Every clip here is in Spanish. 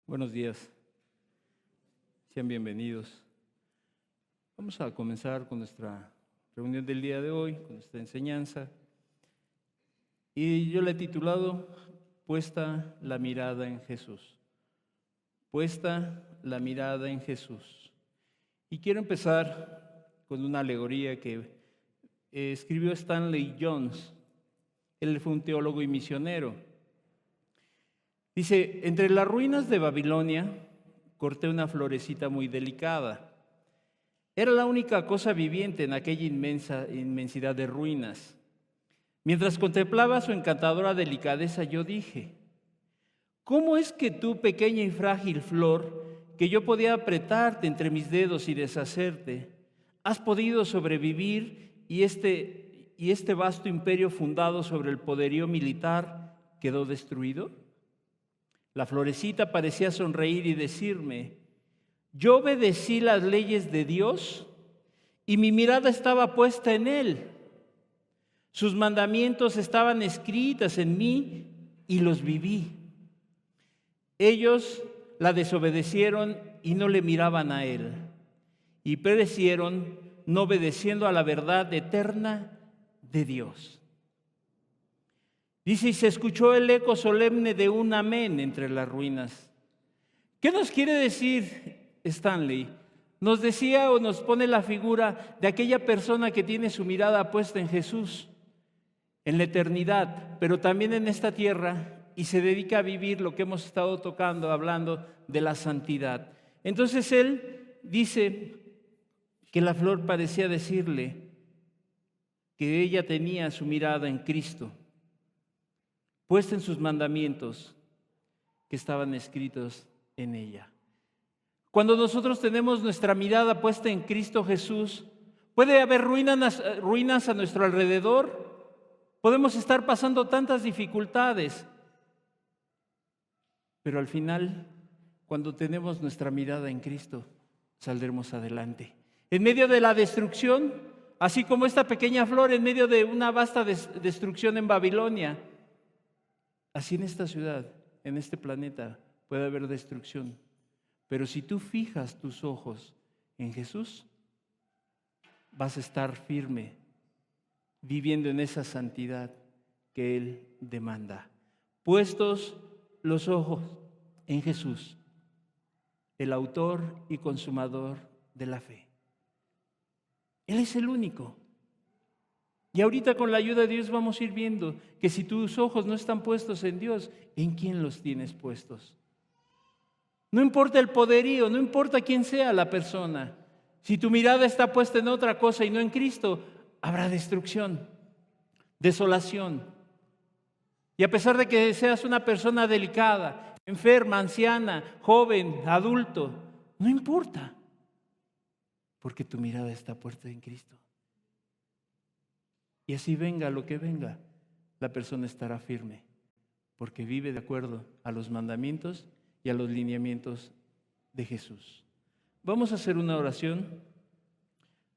Buenos días, sean bienvenidos. Vamos a comenzar con nuestra reunión del día de hoy, con nuestra enseñanza. Y yo la he titulado Puesta la mirada en Jesús. Puesta la mirada en Jesús. Y quiero empezar con una alegoría que escribió Stanley Jones. Él fue un teólogo y misionero. Dice, entre las ruinas de Babilonia corté una florecita muy delicada. Era la única cosa viviente en aquella inmensidad de ruinas. Mientras contemplaba su encantadora delicadeza, yo dije, ¿cómo es que tú, pequeña y frágil flor, que yo podía apretarte entre mis dedos y deshacerte, has podido sobrevivir y este vasto imperio fundado sobre el poderío militar quedó destruido? La florecita parecía sonreír y decirme, yo obedecí las leyes de Dios y mi mirada estaba puesta en Él. Sus mandamientos estaban escritas en mí y los viví. Ellos la desobedecieron y no le miraban a Él, y perecieron no obedeciendo a la verdad eterna de Dios. Dice, y se escuchó el eco solemne de un amén entre las ruinas. ¿Qué nos quiere decir Stanley? Nos decía o nos pone la figura de aquella persona que tiene su mirada puesta en Jesús, en la eternidad, pero también en esta tierra, y se dedica a vivir lo que hemos estado tocando, hablando de la santidad. Entonces él dice que la flor parecía decirle que ella tenía su mirada en Cristo, puesta en sus mandamientos que estaban escritos en ella. Cuando nosotros tenemos nuestra mirada puesta en Cristo Jesús, puede haber ruinas a nuestro alrededor, podemos estar pasando tantas dificultades, pero al final, cuando tenemos nuestra mirada en Cristo, saldremos adelante. En medio de la destrucción, así como esta pequeña flor en medio de una vasta destrucción en Babilonia, así en esta ciudad, en este planeta, puede haber destrucción. Pero si tú fijas tus ojos en Jesús, vas a estar firme, viviendo en esa santidad que Él demanda. Puestos los ojos en Jesús, el autor y consumador de la fe. Él es el único. Y ahorita con la ayuda de Dios vamos a ir viendo que si tus ojos no están puestos en Dios, ¿en quién los tienes puestos? No importa el poderío, no importa quién sea la persona. Si tu mirada está puesta en otra cosa y no en Cristo, habrá destrucción, desolación. Y a pesar de que seas una persona delicada, enferma, anciana, joven, adulto, no importa, porque tu mirada está puesta en Cristo. Y así venga lo que venga, la persona estará firme, porque vive de acuerdo a los mandamientos y a los lineamientos de Jesús. Vamos a hacer una oración.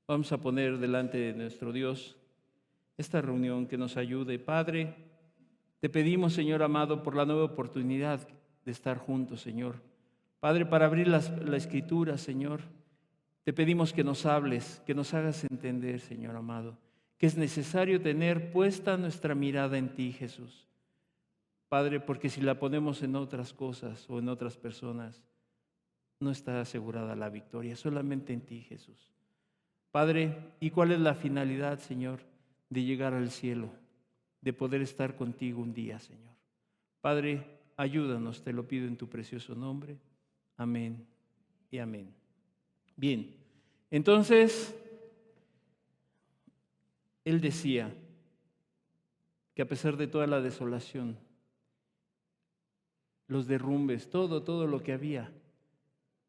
Vamos a poner delante de nuestro Dios esta reunión que nos ayude. Padre, te pedimos, Señor amado, por la nueva oportunidad de estar juntos, Señor. Padre, para abrir la Escritura, Señor, te pedimos que nos hables, que nos hagas entender, Señor amado, que es necesario tener puesta nuestra mirada en ti, Jesús. Padre, porque si la ponemos en otras cosas o en otras personas, no está asegurada la victoria, solamente en ti, Jesús. Padre, ¿y cuál es la finalidad, Señor, de llegar al cielo, de poder estar contigo un día, Señor? Padre, ayúdanos, te lo pido en tu precioso nombre. Amén y amén. Bien, entonces, él decía que a pesar de toda la desolación, los derrumbes, todo lo que había,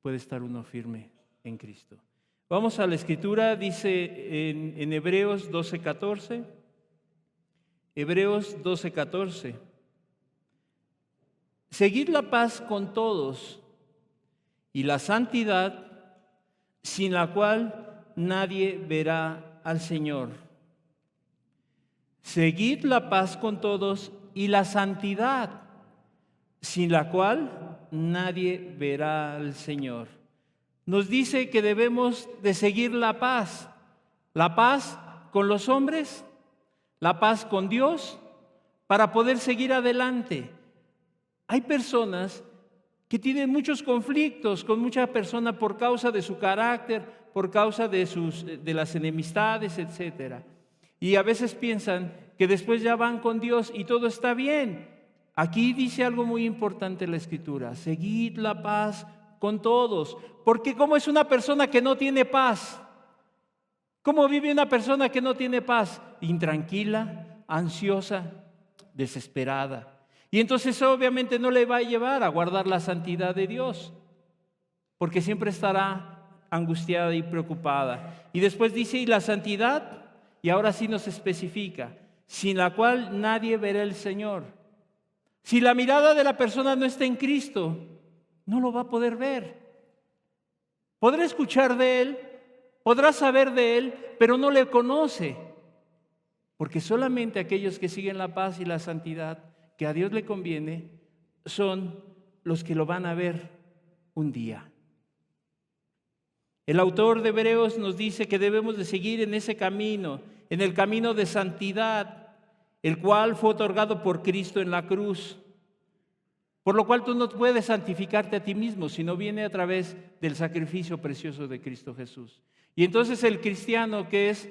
puede estar uno firme en Cristo. Vamos a la Escritura, dice en Hebreos 12:14. Hebreos 12:14. Seguid la paz con todos y la santidad, sin la cual nadie verá al Señor. Seguid la paz con todos y la santidad, sin la cual nadie verá al Señor. Nos dice que debemos de seguir la paz con los hombres, la paz con Dios, para poder seguir adelante. Hay personas que tienen muchos conflictos con mucha persona por causa de su carácter, por causa de las enemistades, etc. Y a veces piensan que después ya van con Dios y todo está bien. Aquí dice algo muy importante en la Escritura: seguid la paz con todos. Porque ¿cómo es una persona que no tiene paz? ¿Cómo vive una persona que no tiene paz? Intranquila, ansiosa, desesperada. Y entonces obviamente no le va a llevar a guardar la santidad de Dios, porque siempre estará angustiada y preocupada. Y después dice, y la santidad, y ahora sí nos especifica, sin la cual nadie verá el Señor. Si la mirada de la persona no está en Cristo, no lo va a poder ver. Podrá escuchar de Él, podrá saber de Él, pero no le conoce. Porque solamente aquellos que siguen la paz y la santidad que a Dios le conviene son los que lo van a ver un día. El autor de Hebreos nos dice que debemos de seguir en ese camino, en el camino de santidad, el cual fue otorgado por Cristo en la cruz. Por lo cual tú no puedes santificarte a ti mismo, sino viene a través del sacrificio precioso de Cristo Jesús. Y entonces el cristiano que es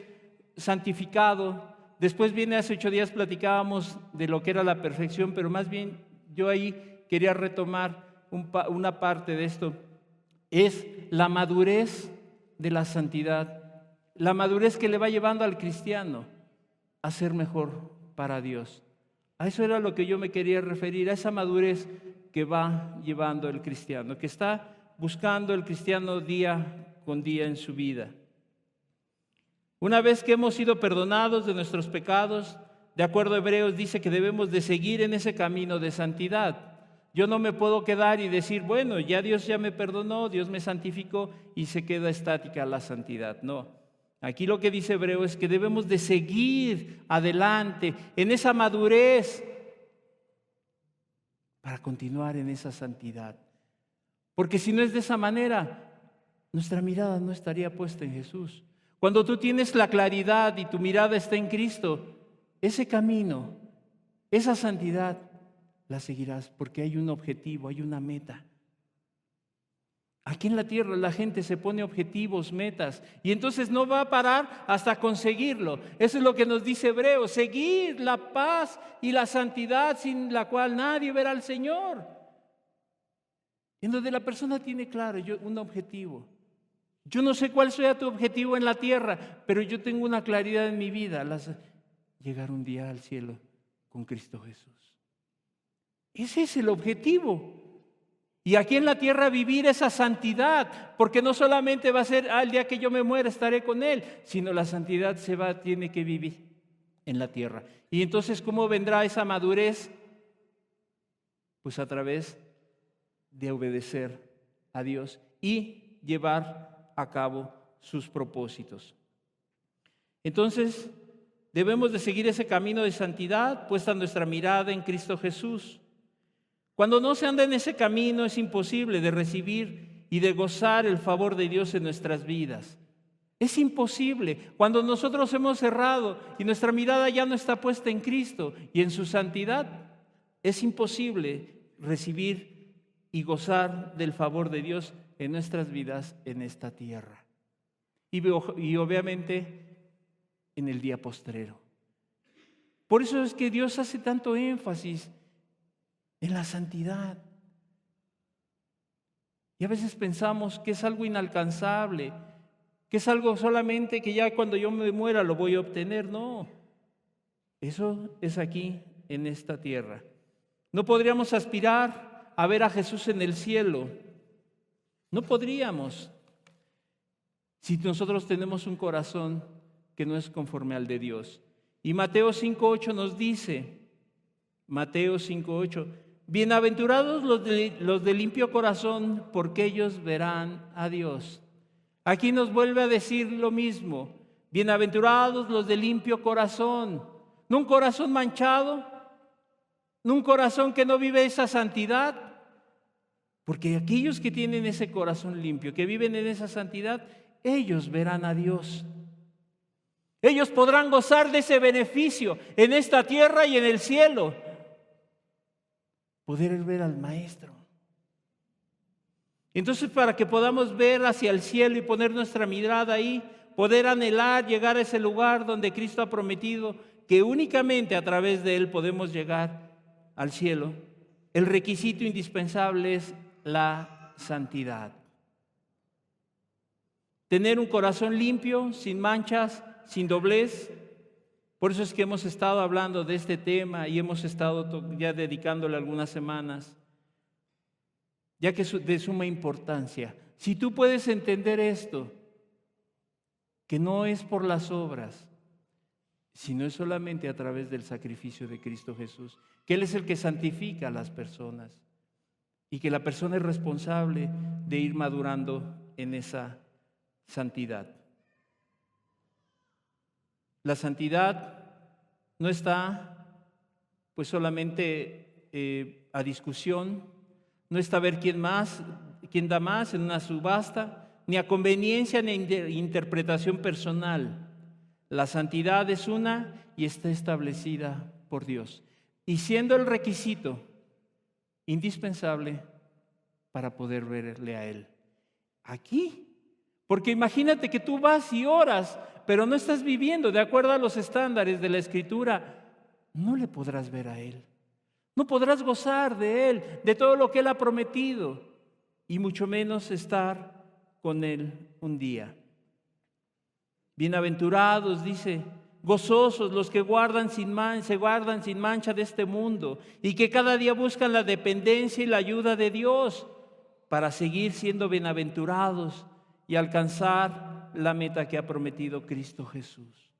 santificado, después viene, hace 8 días platicábamos de lo que era la perfección, pero más bien yo ahí quería retomar una parte de esto. Es la madurez de la santidad, la madurez que le va llevando al cristiano a ser mejor para Dios. A eso era lo que yo me quería referir, a esa madurez que va llevando el cristiano, que está buscando el cristiano día con día en su vida. Una vez que hemos sido perdonados de nuestros pecados, de acuerdo a Hebreos dice que debemos de seguir en ese camino de santidad. Yo no me puedo quedar y decir, bueno, ya Dios ya me perdonó, Dios me santificó y se queda estática la santidad. No. Aquí lo que dice Hebreo es que debemos de seguir adelante en esa madurez para continuar en esa santidad. Porque si no es de esa manera, nuestra mirada no estaría puesta en Jesús. Cuando tú tienes la claridad y tu mirada está en Cristo, ese camino, esa santidad, la seguirás porque hay un objetivo, hay una meta. Aquí en la tierra la gente se pone objetivos, metas, y entonces no va a parar hasta conseguirlo. Eso es lo que nos dice Hebreos, seguir la paz y la santidad sin la cual nadie verá al Señor. En donde la persona tiene claro un objetivo. Yo no sé cuál sea tu objetivo en la tierra, pero yo tengo una claridad en mi vida, llegar un día al cielo con Cristo Jesús. Ese es el objetivo. Y aquí en la tierra vivir esa santidad, porque no solamente va a ser el día que yo me muera estaré con Él, sino la santidad tiene que vivir en la tierra. Y entonces, ¿cómo vendrá esa madurez? Pues a través de obedecer a Dios y llevar a cabo sus propósitos. Entonces, debemos de seguir ese camino de santidad, puesta nuestra mirada en Cristo Jesús. Cuando no se anda en ese camino es imposible de recibir y de gozar el favor de Dios en nuestras vidas. Es imposible. Cuando nosotros hemos cerrado y nuestra mirada ya no está puesta en Cristo y en su santidad, es imposible recibir y gozar del favor de Dios en nuestras vidas en esta tierra. Y obviamente en el día postrero. Por eso es que Dios hace tanto énfasis en la santidad. Y a veces pensamos que es algo inalcanzable, que es algo solamente que ya cuando yo me muera lo voy a obtener. No, eso es aquí en esta tierra. No podríamos aspirar a ver a Jesús en el cielo. No podríamos si nosotros tenemos un corazón que no es conforme al de Dios. Y Mateo 5:8 nos dice, Mateo 5:8, bienaventurados los de limpio corazón, porque ellos verán a Dios. Aquí nos vuelve a decir lo mismo, bienaventurados los de limpio corazón, no un corazón manchado, no un corazón que no vive esa santidad, Porque aquellos que tienen ese corazón limpio, que viven en esa santidad, ellos verán a Dios. Ellos podrán gozar de ese beneficio en esta tierra y en el cielo. Poder ver al Maestro. Entonces, para que podamos ver hacia el cielo y poner nuestra mirada ahí, poder anhelar llegar a ese lugar donde Cristo ha prometido que únicamente a través de Él podemos llegar al cielo, el requisito indispensable es la santidad. Tener un corazón limpio, sin manchas, sin doblez. Por eso es que hemos estado hablando de este tema y hemos estado ya dedicándole algunas semanas, ya que es de suma importancia. Si tú puedes entender esto, que no es por las obras, sino es solamente a través del sacrificio de Cristo Jesús, que Él es el que santifica a las personas y que la persona es responsable de ir madurando en esa santidad. La santidad no está pues solamente a discusión, no está a ver quién da más en una subasta, ni a conveniencia ni a interpretación personal. La santidad es una y está establecida por Dios, y siendo el requisito indispensable para poder verle a Él. Aquí, porque imagínate que tú vas y oras, pero no estás viviendo de acuerdo a los estándares de la Escritura, no le podrás ver a Él. No podrás gozar de Él, de todo lo que Él ha prometido, y mucho menos estar con Él un día. Bienaventurados, dice, gozosos los que se guardan sin mancha de este mundo y que cada día buscan la dependencia y la ayuda de Dios para seguir siendo bienaventurados y alcanzar la meta que ha prometido Cristo Jesús.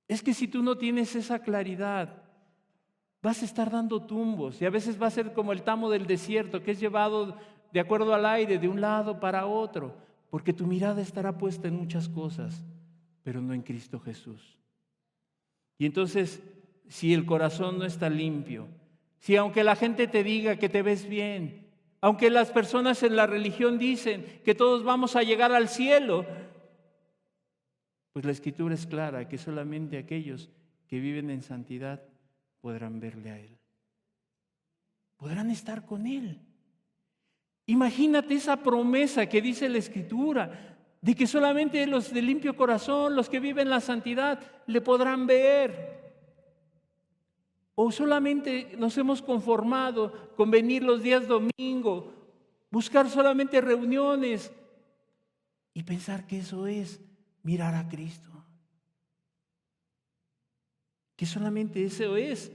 Es que si tú no tienes esa claridad, vas a estar dando tumbos y a veces va a ser como el tamo del desierto que es llevado de acuerdo al aire de un lado para otro, porque tu mirada estará puesta en muchas cosas, pero no en Cristo Jesús. Y entonces, si el corazón no está limpio, si aunque la gente te diga que te ves bien, aunque las personas en la religión dicen que todos vamos a llegar al cielo, pues la Escritura es clara que solamente aquellos que viven en santidad podrán verle a Él. Podrán estar con Él. Imagínate esa promesa que dice la Escritura, de que solamente los de limpio corazón, los que viven la santidad, le podrán ver. O solamente nos hemos conformado con venir los días domingo, buscar solamente reuniones y pensar que eso es mirar a Cristo. Que solamente eso es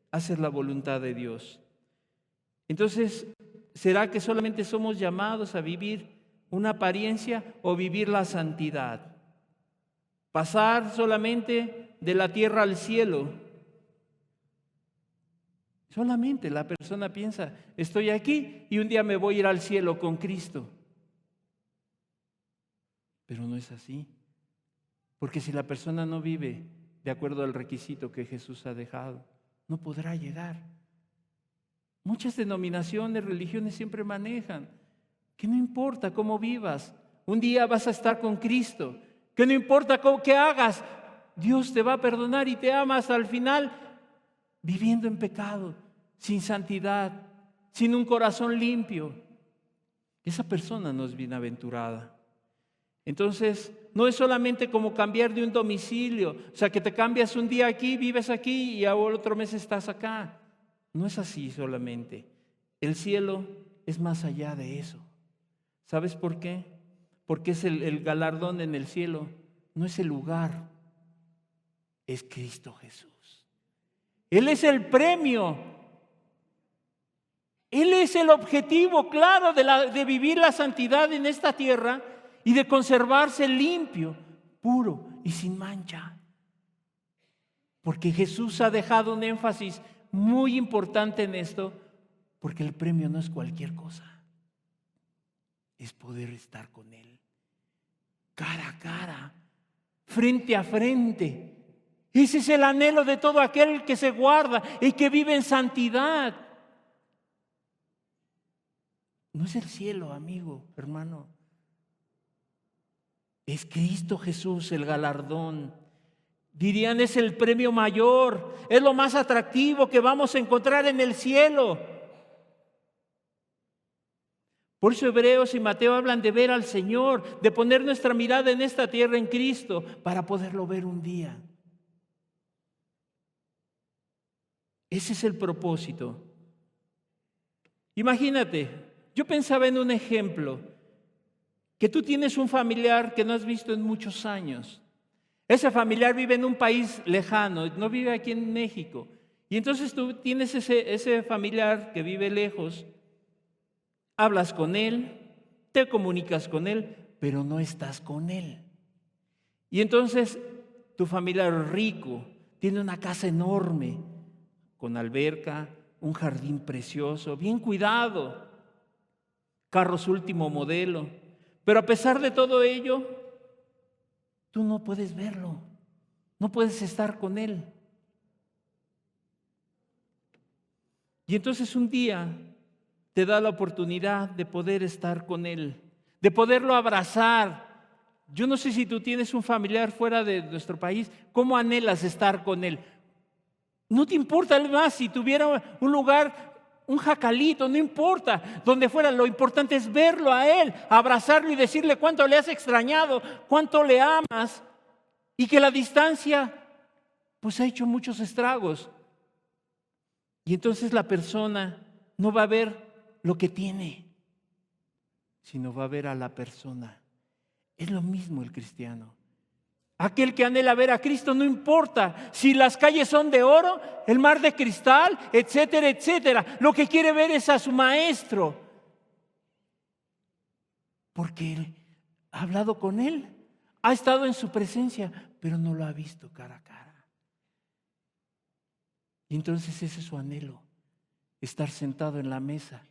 hacer la voluntad de Dios. Entonces, ¿será que solamente somos llamados a vivir una apariencia o vivir la santidad? Pasar solamente de la tierra al cielo. Solamente la persona piensa, estoy aquí y un día me voy a ir al cielo con Cristo. Pero no es así. Porque si la persona no vive de acuerdo al requisito que Jesús ha dejado, no podrá llegar. Muchas denominaciones, religiones siempre manejan que no importa cómo vivas, un día vas a estar con Cristo, que no importa qué hagas, Dios te va a perdonar y te ama hasta el final, viviendo en pecado, sin santidad, sin un corazón limpio. Esa persona no es bienaventurada. Entonces, no es solamente como cambiar de un domicilio, o sea, que te cambias un día aquí, vives aquí y ahora otro mes estás acá. No es así solamente. El cielo es más allá de eso. ¿Sabes por qué? Porque es el galardón en el cielo, no es el lugar, es Cristo Jesús. Él es el premio. Él es el objetivo claro de vivir la santidad en esta tierra y de conservarse limpio, puro y sin mancha. Porque Jesús ha dejado un énfasis muy importante en esto, porque el premio no es cualquier cosa, es poder estar con Él, cara a cara, frente a frente. Ese es el anhelo de todo aquel que se guarda y que vive en santidad. No es el cielo, amigo, hermano. Es Cristo Jesús el galardón. Dirían, es el premio mayor, es lo más atractivo que vamos a encontrar en el cielo. Por eso Hebreos y Mateo hablan de ver al Señor, de poner nuestra mirada en esta tierra en Cristo para poderlo ver un día. Ese es el propósito. Imagínate, yo pensaba en un ejemplo, que tú tienes un familiar que no has visto en muchos años. Ese familiar vive en un país lejano, no vive aquí en México. Y entonces tú tienes ese familiar que vive lejos, hablas con él, te comunicas con él, pero no estás con él. Y entonces tu familiar rico tiene una casa enorme, con alberca, un jardín precioso, bien cuidado, carros último modelo. Pero a pesar de todo ello, tú no puedes verlo, no puedes estar con él. Y entonces un día te da la oportunidad de poder estar con él, de poderlo abrazar. Yo no sé si tú tienes un familiar fuera de nuestro país, ¿cómo anhelas estar con él? No te importa, además, si tuviera un lugar, un jacalito, no importa, donde fuera, lo importante es verlo a él, abrazarlo y decirle cuánto le has extrañado, cuánto le amas, y que la distancia pues ha hecho muchos estragos. Y entonces la persona no va a ver lo que tiene, sino va a ver a la persona. Es lo mismo el cristiano. Aquel que anhela ver a Cristo, no importa si las calles son de oro, el mar de cristal, etcétera, etcétera. Lo que quiere ver es a su maestro, porque él ha hablado con él, ha estado en su presencia, pero no lo ha visto cara a cara. Y entonces ese es su anhelo, estar sentado en la mesa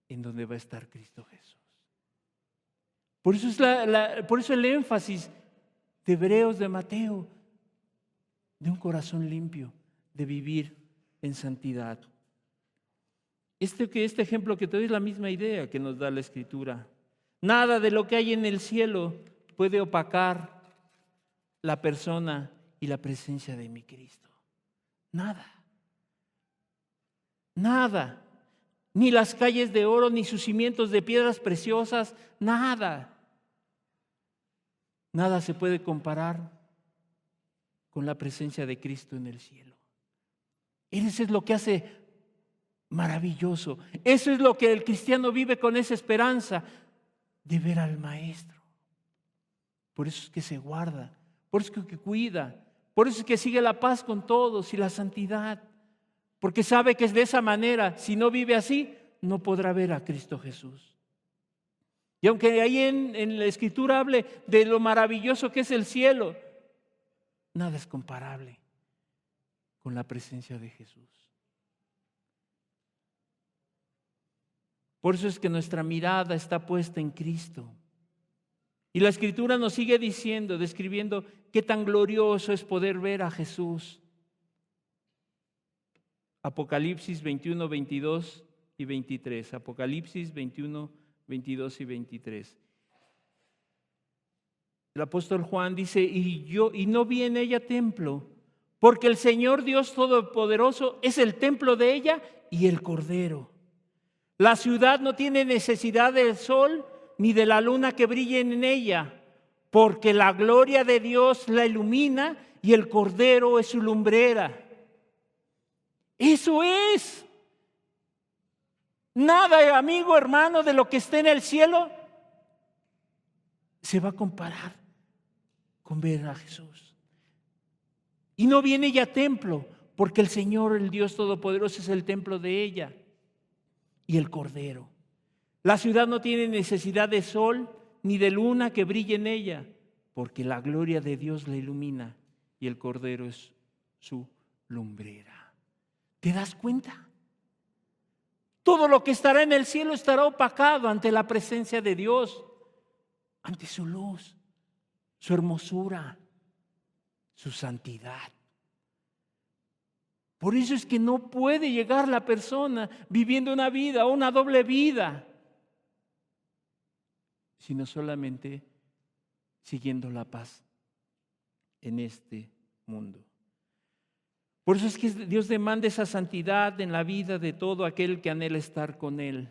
en donde va a estar Cristo Jesús. Por eso, por eso el énfasis de Hebreos, de Mateo, de un corazón limpio, de vivir en santidad. Este ejemplo que te doy es la misma idea que nos da la Escritura. Nada de lo que hay en el cielo puede opacar la persona y la presencia de mi Cristo. Nada. Nada. Ni las calles de oro, ni sus cimientos de piedras preciosas, nada. Nada se puede comparar con la presencia de Cristo en el cielo. Eso es lo que hace maravilloso. Eso es lo que el cristiano vive con esa esperanza de ver al Maestro. Por eso es que se guarda, por eso es que cuida, por eso es que sigue la paz con todos y la santidad. Porque sabe que es de esa manera, si no vive así, no podrá ver a Cristo Jesús. Y aunque ahí en la Escritura hable de lo maravilloso que es el cielo, nada es comparable con la presencia de Jesús. Por eso es que nuestra mirada está puesta en Cristo. Y la Escritura nos sigue diciendo, describiendo qué tan glorioso es poder ver a Jesús. Apocalipsis 21, 22 y 23. Apocalipsis 21, 22 y 23. El apóstol Juan dice, y no vi en ella templo, porque el Señor Dios Todopoderoso es el templo de ella y el Cordero. La ciudad no tiene necesidad del sol ni de la luna que brillen en ella, porque la gloria de Dios la ilumina y el Cordero es su lumbrera. Eso es. Nada, amigo, hermano, de lo que esté en el cielo se va a comparar con ver a Jesús. Y no viene ella a templo, porque el Señor, el Dios Todopoderoso, es el templo de ella y el Cordero. La ciudad no tiene necesidad de sol ni de luna que brille en ella, porque la gloria de Dios la ilumina y el Cordero es su lumbrera. ¿Te das cuenta? Todo lo que estará en el cielo estará opacado ante la presencia de Dios, ante su luz, su hermosura, su santidad. Por eso es que no puede llegar la persona viviendo una vida o una doble vida, sino solamente siguiendo la paz en este mundo. Por eso es que Dios demanda esa santidad en la vida de todo aquel que anhela estar con Él.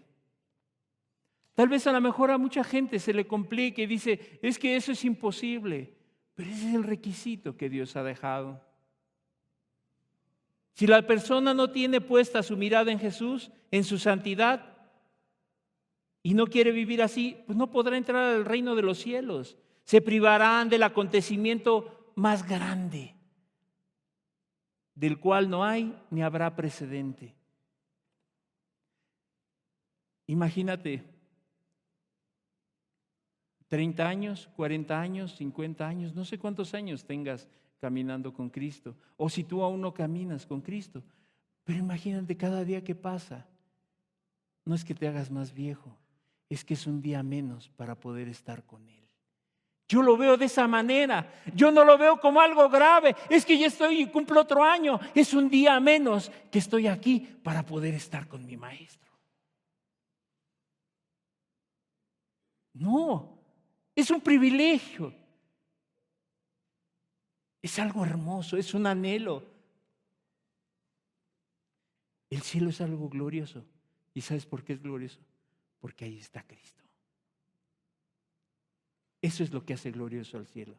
Tal vez a lo mejor a mucha gente se le complique y dice, es que eso es imposible, pero ese es el requisito que Dios ha dejado. Si la persona no tiene puesta su mirada en Jesús, en su santidad, y no quiere vivir así, pues no podrá entrar al reino de los cielos. Se privarán del acontecimiento más grande, del cual no hay ni habrá precedente. Imagínate, 30 años, 40 años, 50 años, no sé cuántos años tengas caminando con Cristo, o si tú aún no caminas con Cristo, pero imagínate cada día que pasa, no es que te hagas más viejo, es que es un día menos para poder estar con Él. Yo lo veo de esa manera, yo no lo veo como algo grave, es que ya estoy y cumplo otro año, es un día menos que estoy aquí para poder estar con mi Maestro. No, es un privilegio, es algo hermoso, es un anhelo. El cielo es algo glorioso. ¿Y sabes por qué es glorioso? Porque ahí está Cristo. Eso es lo que hace glorioso al cielo.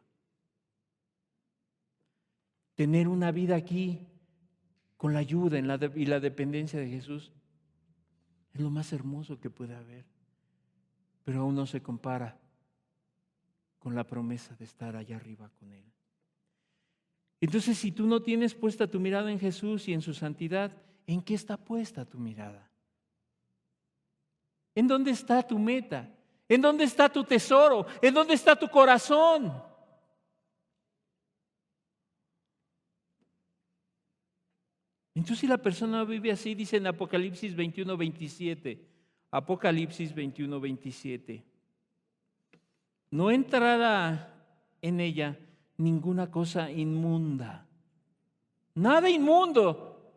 Tener una vida aquí con la ayuda y la dependencia de Jesús es lo más hermoso que puede haber. Pero aún no se compara con la promesa de estar allá arriba con Él. Entonces, si tú no tienes puesta tu mirada en Jesús y en su santidad, ¿en qué está puesta tu mirada? ¿En dónde está tu meta? ¿En dónde está tu tesoro? ¿En dónde está tu corazón? Entonces, si la persona vive así, dice en Apocalipsis 21:27, Apocalipsis 21:27, no entrará en ella ninguna cosa inmunda, nada inmundo,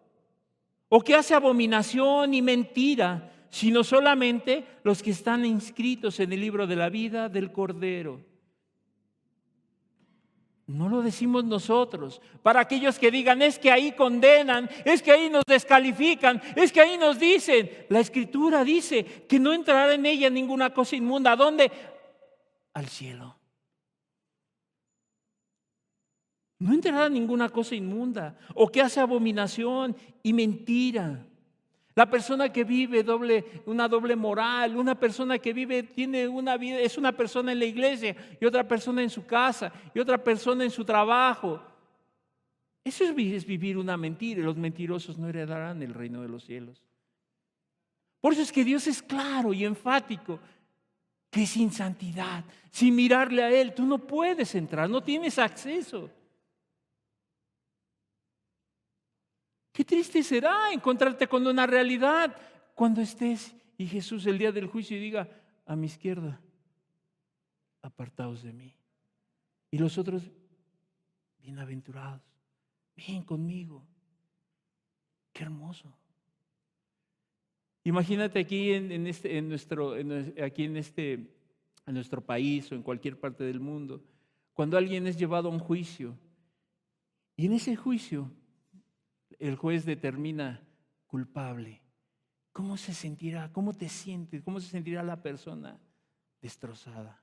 o que hace abominación y mentira, sino solamente los que están inscritos en el libro de la vida del Cordero. No lo decimos nosotros, para aquellos que digan, es que ahí condenan, es que ahí nos descalifican, es que ahí nos dicen. La Escritura dice que no entrará en ella ninguna cosa inmunda. ¿A dónde? Al cielo. No entrará ninguna cosa inmunda o que hace abominación y mentira. La persona que vive una doble moral, una persona que tiene una vida, es una persona en la iglesia y otra persona en su casa y otra persona en su trabajo. Eso es vivir una mentira, y los mentirosos no heredarán el reino de los cielos. Por eso es que Dios es claro y enfático que sin santidad, sin mirarle a Él, tú no puedes entrar, no tienes acceso. Qué triste será encontrarte con una realidad cuando estés y Jesús el día del juicio diga, a mi izquierda, apartaos de mí. Y los otros, bienaventurados, ven conmigo. Qué hermoso. Imagínate aquí en nuestro país o en cualquier parte del mundo, cuando alguien es llevado a un juicio y en ese juicio el juez determina culpable. ¿Cómo se sentirá? ¿Cómo te sientes? ¿Cómo se sentirá la persona destrozada?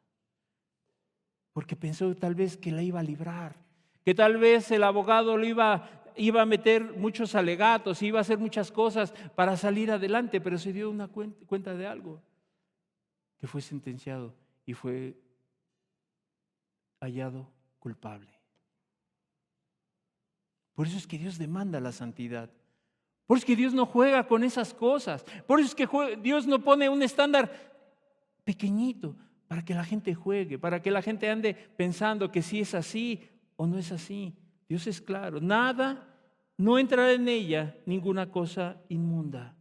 Porque pensó tal vez que la iba a librar, que tal vez el abogado lo iba a meter muchos alegatos, iba a hacer muchas cosas para salir adelante, pero se dio una cuenta de algo, que fue sentenciado y fue hallado culpable. Por eso es que Dios demanda la santidad. Por eso es que Dios no juega con esas cosas. Por eso es que Dios no pone un estándar pequeñito para que la gente juegue, para que la gente ande pensando que si es así o no es así. Dios es claro. Nada, no entrará en ella ninguna cosa inmunda,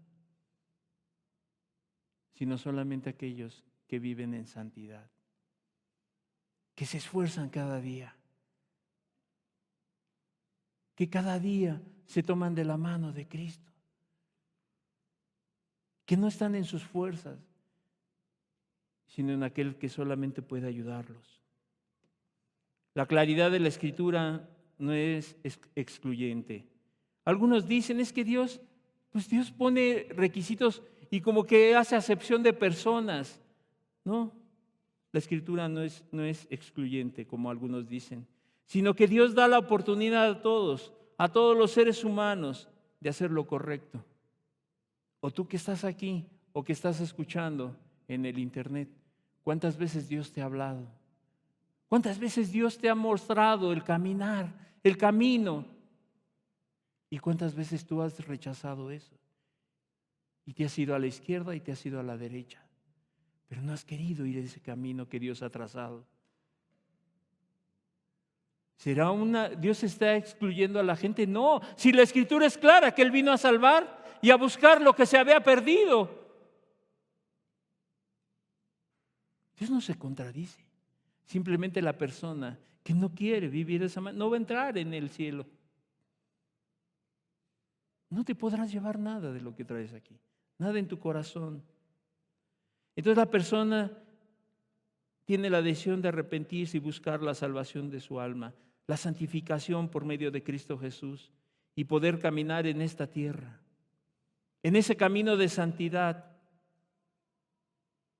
sino solamente aquellos que viven en santidad, que se esfuerzan cada día, que cada día se toman de la mano de Cristo, que no están en sus fuerzas, sino en aquel que solamente puede ayudarlos. La claridad de la Escritura no es excluyente. Algunos dicen, es que Dios pone requisitos y como que hace acepción de personas. No, la Escritura no es excluyente, como algunos dicen, sino que Dios da la oportunidad a todos los seres humanos, de hacer lo correcto. O tú que estás aquí, o que estás escuchando en el internet, ¿cuántas veces Dios te ha hablado? ¿Cuántas veces Dios te ha mostrado el caminar, el camino? ¿Y cuántas veces tú has rechazado eso? Y te has ido a la izquierda y te has ido a la derecha, pero no has querido ir ese camino que Dios ha trazado. ¿Dios está excluyendo a la gente? No, si la Escritura es clara que Él vino a salvar y a buscar lo que se había perdido. Dios no se contradice. Simplemente la persona que no quiere vivir de esa manera no va a entrar en el cielo. No te podrás llevar nada de lo que traes aquí, nada en tu corazón. Entonces la persona tiene la decisión de arrepentirse y buscar la salvación de su alma, la santificación por medio de Cristo Jesús y poder caminar en esta tierra, en ese camino de santidad,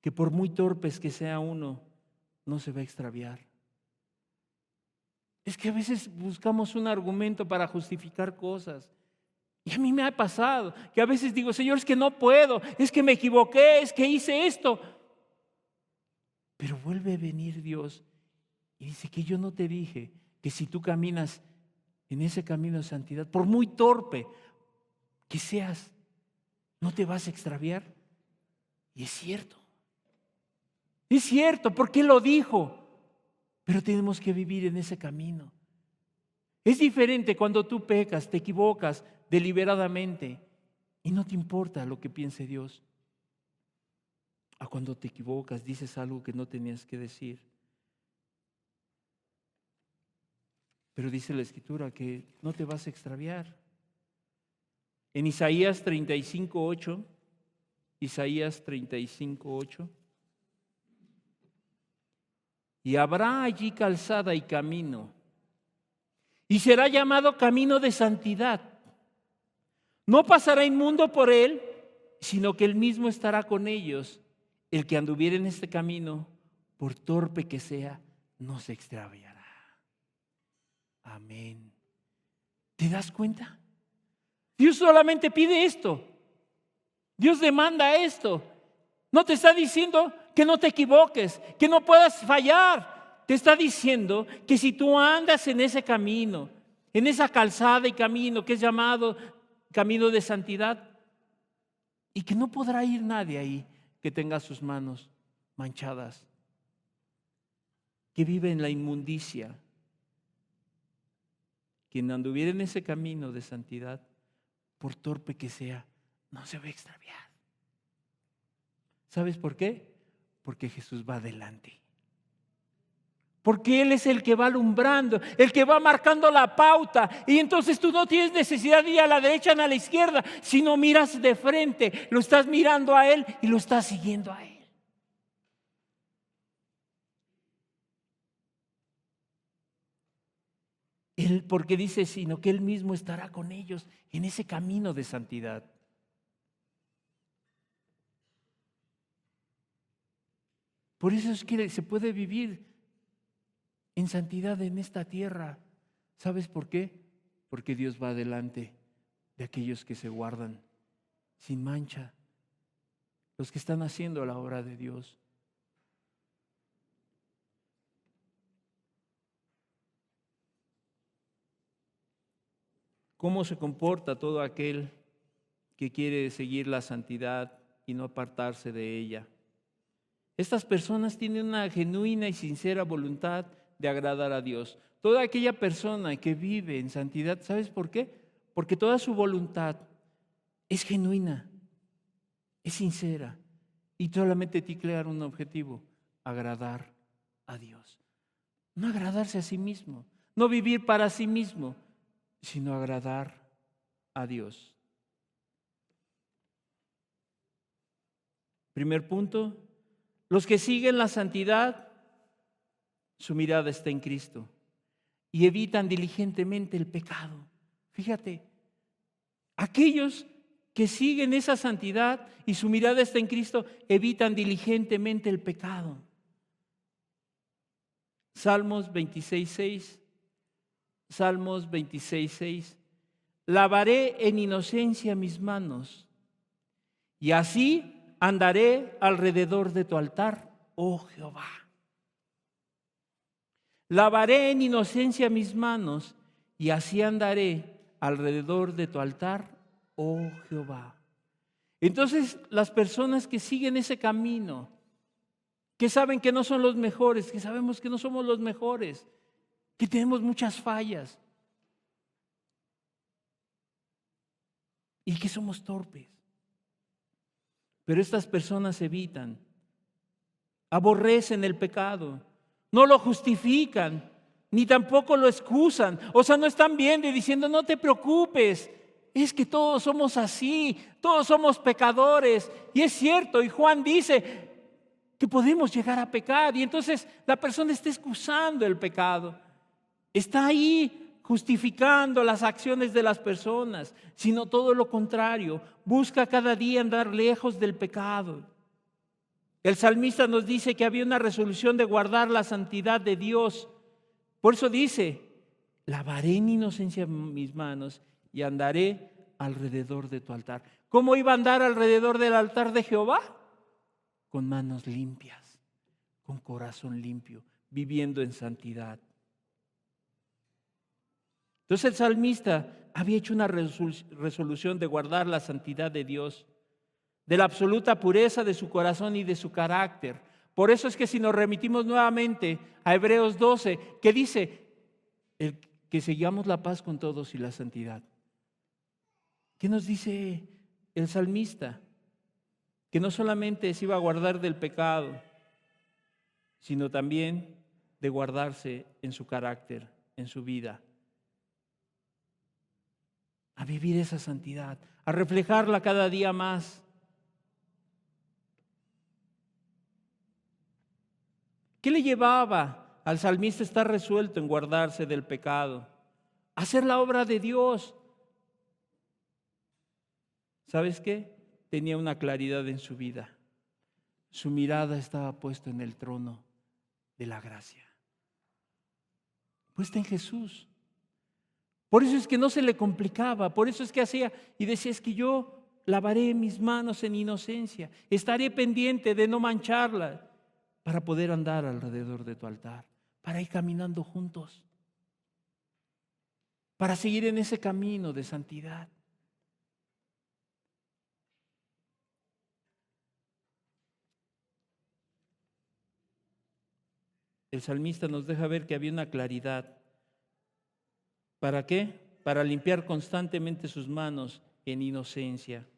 que por muy torpes que sea uno, no se va a extraviar. Es que a veces buscamos un argumento para justificar cosas. Y a mí me ha pasado que a veces digo, Señor, es que no puedo, es que me equivoqué, es que hice esto. Pero vuelve a venir Dios y dice que yo no te dije que si tú caminas en ese camino de santidad, por muy torpe que seas, no te vas a extraviar. Y es cierto. Es cierto, porque Él lo dijo. Pero tenemos que vivir en ese camino. Es diferente cuando tú pecas, te equivocas deliberadamente y no te importa lo que piense Dios, a cuando te equivocas, dices algo que no tenías que decir. Pero dice la Escritura que no te vas a extraviar. En Isaías 35:8, Isaías 35:8, y habrá allí calzada y camino, y será llamado camino de santidad. No pasará inmundo por él, sino que él mismo estará con ellos. El que anduviere en este camino, por torpe que sea, no se extraviará. Amén. ¿Te das cuenta? Dios solamente pide esto. Dios demanda esto. No te está diciendo que no te equivoques, que no puedas fallar. Te está diciendo que si tú andas en ese camino, en esa calzada y camino que es llamado camino de santidad, y que no podrá ir nadie ahí que tenga sus manos manchadas, que vive en la inmundicia. Quien anduviera en ese camino de santidad, por torpe que sea, no se va a extraviar. ¿Sabes por qué? Porque Jesús va adelante. Porque Él es el que va alumbrando, el que va marcando la pauta. Y entonces tú no tienes necesidad de ir a la derecha ni a la izquierda, sino miras de frente, lo estás mirando a Él y lo estás siguiendo a Él. Porque dice, sino que Él mismo estará con ellos en ese camino de santidad. Por eso es que se puede vivir en santidad en esta tierra. ¿Sabes por qué? Porque Dios va adelante de aquellos que se guardan sin mancha, los que están haciendo la obra de Dios. ¿Cómo se comporta todo aquel que quiere seguir la santidad y no apartarse de ella? Estas personas tienen una genuina y sincera voluntad de agradar a Dios. Toda aquella persona que vive en santidad, ¿sabes por qué? Porque toda su voluntad es genuina, es sincera y solamente tiene que crear un objetivo: agradar a Dios. No agradarse a sí mismo, no vivir para sí mismo, sino agradar a Dios. Primer punto, los que siguen la santidad, su mirada está en Cristo y evitan diligentemente el pecado. Fíjate, aquellos que siguen esa santidad y su mirada está en Cristo, evitan diligentemente el pecado. Salmos 26:6. Salmos 26:6. Lavaré en inocencia mis manos, y así andaré alrededor de tu altar, oh Jehová. Lavaré en inocencia mis manos, y así andaré alrededor de tu altar, oh Jehová. Entonces, las personas que siguen ese camino, que saben que no son los mejores, que sabemos que no somos los mejores, que tenemos muchas fallas y que somos torpes. Pero estas personas evitan, aborrecen el pecado, no lo justifican, ni tampoco lo excusan. O sea, no están viendo y diciendo, no te preocupes, es que todos somos así, todos somos pecadores. Y es cierto, y Juan dice que podemos llegar a pecar. Y entonces la persona está excusando el pecado, está ahí justificando las acciones de las personas, sino todo lo contrario, busca cada día andar lejos del pecado. El salmista nos dice que había una resolución de guardar la santidad de Dios. Por eso dice, lavaré en inocencia mis manos y andaré alrededor de tu altar. ¿Cómo iba a andar alrededor del altar de Jehová? Con manos limpias, con corazón limpio, viviendo en santidad. Entonces el salmista había hecho una resolución de guardar la santidad de Dios, de la absoluta pureza de su corazón y de su carácter. Por eso es que si nos remitimos nuevamente a Hebreos 12, que dice que sigamos la paz con todos y la santidad. ¿Qué nos dice el salmista? Que no solamente se iba a guardar del pecado, sino también de guardarse en su carácter, en su vida. A vivir esa santidad, a reflejarla cada día más. ¿Qué le llevaba al salmista a estar resuelto en guardarse del pecado? Hacer la obra de Dios. ¿Sabes qué? Tenía una claridad en su vida. Su mirada estaba puesta en el trono de la gracia, puesta en Jesús. Por eso es que no se le complicaba, por eso es que hacía y decía, es que yo lavaré mis manos en inocencia, estaré pendiente de no mancharlas para poder andar alrededor de tu altar, para ir caminando juntos, para seguir en ese camino de santidad. El salmista nos deja ver que había una claridad. ¿Para qué? Para limpiar constantemente sus manos en inocencia.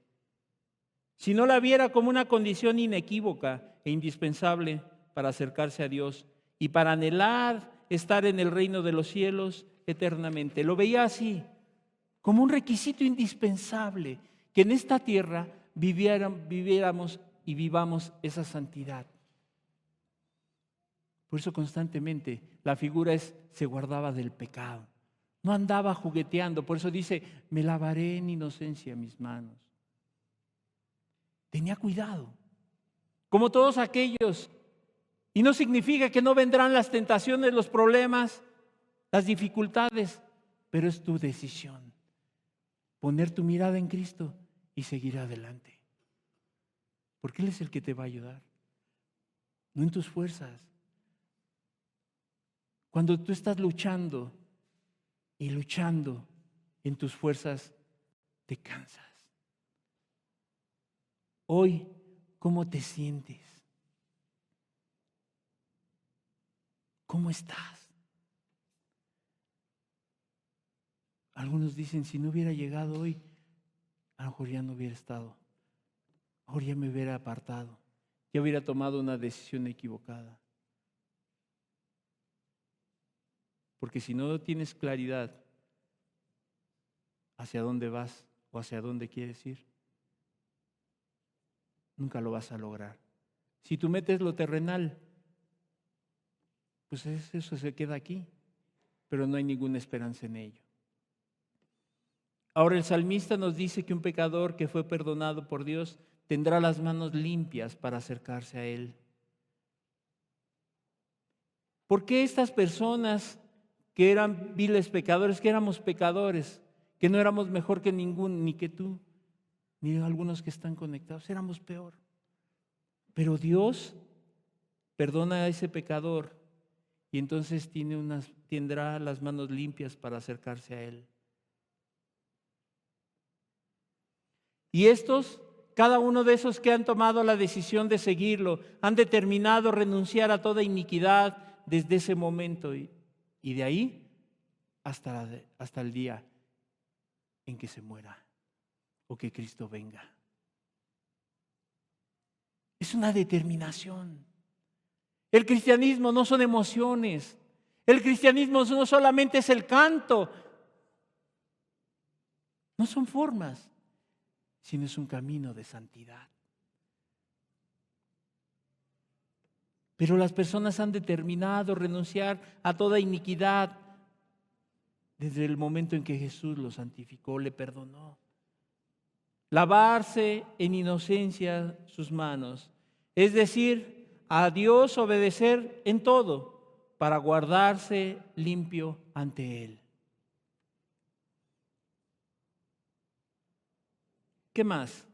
Si no la viera como una condición inequívoca e indispensable para acercarse a Dios y para anhelar estar en el reino de los cielos eternamente. Lo veía así, como un requisito indispensable, que en esta tierra viviéramos y vivamos esa santidad. Por eso constantemente la figura se guardaba del pecado. No andaba jugueteando, por eso dice, me lavaré en inocencia mis manos. Tenía cuidado, como todos aquellos. Y no significa que no vendrán las tentaciones, los problemas, las dificultades, pero es tu decisión. Poner tu mirada en Cristo y seguir adelante. Porque Él es el que te va a ayudar, no en tus fuerzas. Cuando tú estás luchando y luchando en tus fuerzas, te cansas. Hoy, ¿cómo te sientes? ¿Cómo estás? Algunos dicen, si no hubiera llegado hoy, a lo mejor ya no hubiera estado. A lo mejor ya me hubiera apartado. Ya hubiera tomado una decisión equivocada. Porque si no tienes claridad, hacia dónde vas o hacia dónde quieres ir. Nunca lo vas a lograr. Si tú metes lo terrenal, pues eso se queda aquí, pero no hay ninguna esperanza en ello. Ahora el salmista nos dice que un pecador que fue perdonado por Dios tendrá las manos limpias para acercarse a Él. ¿Por qué estas personas que eran viles pecadores, que éramos pecadores, que no éramos mejor que ninguno, ni que tú, ni algunos que están conectados, éramos peor? Pero Dios perdona a ese pecador y entonces tendrá las manos limpias para acercarse a Él. Y cada uno de esos que han tomado la decisión de seguirlo, han determinado renunciar a toda iniquidad desde ese momento y de ahí hasta el día en que se muera o que Cristo venga. Es una determinación. El cristianismo no son emociones. El cristianismo no solamente es el canto. No son formas, sino es un camino de santidad. Pero las personas han determinado renunciar a toda iniquidad desde el momento en que Jesús los santificó, le perdonó. Lavarse en inocencia sus manos, es decir, a Dios obedecer en todo para guardarse limpio ante Él. ¿Qué más?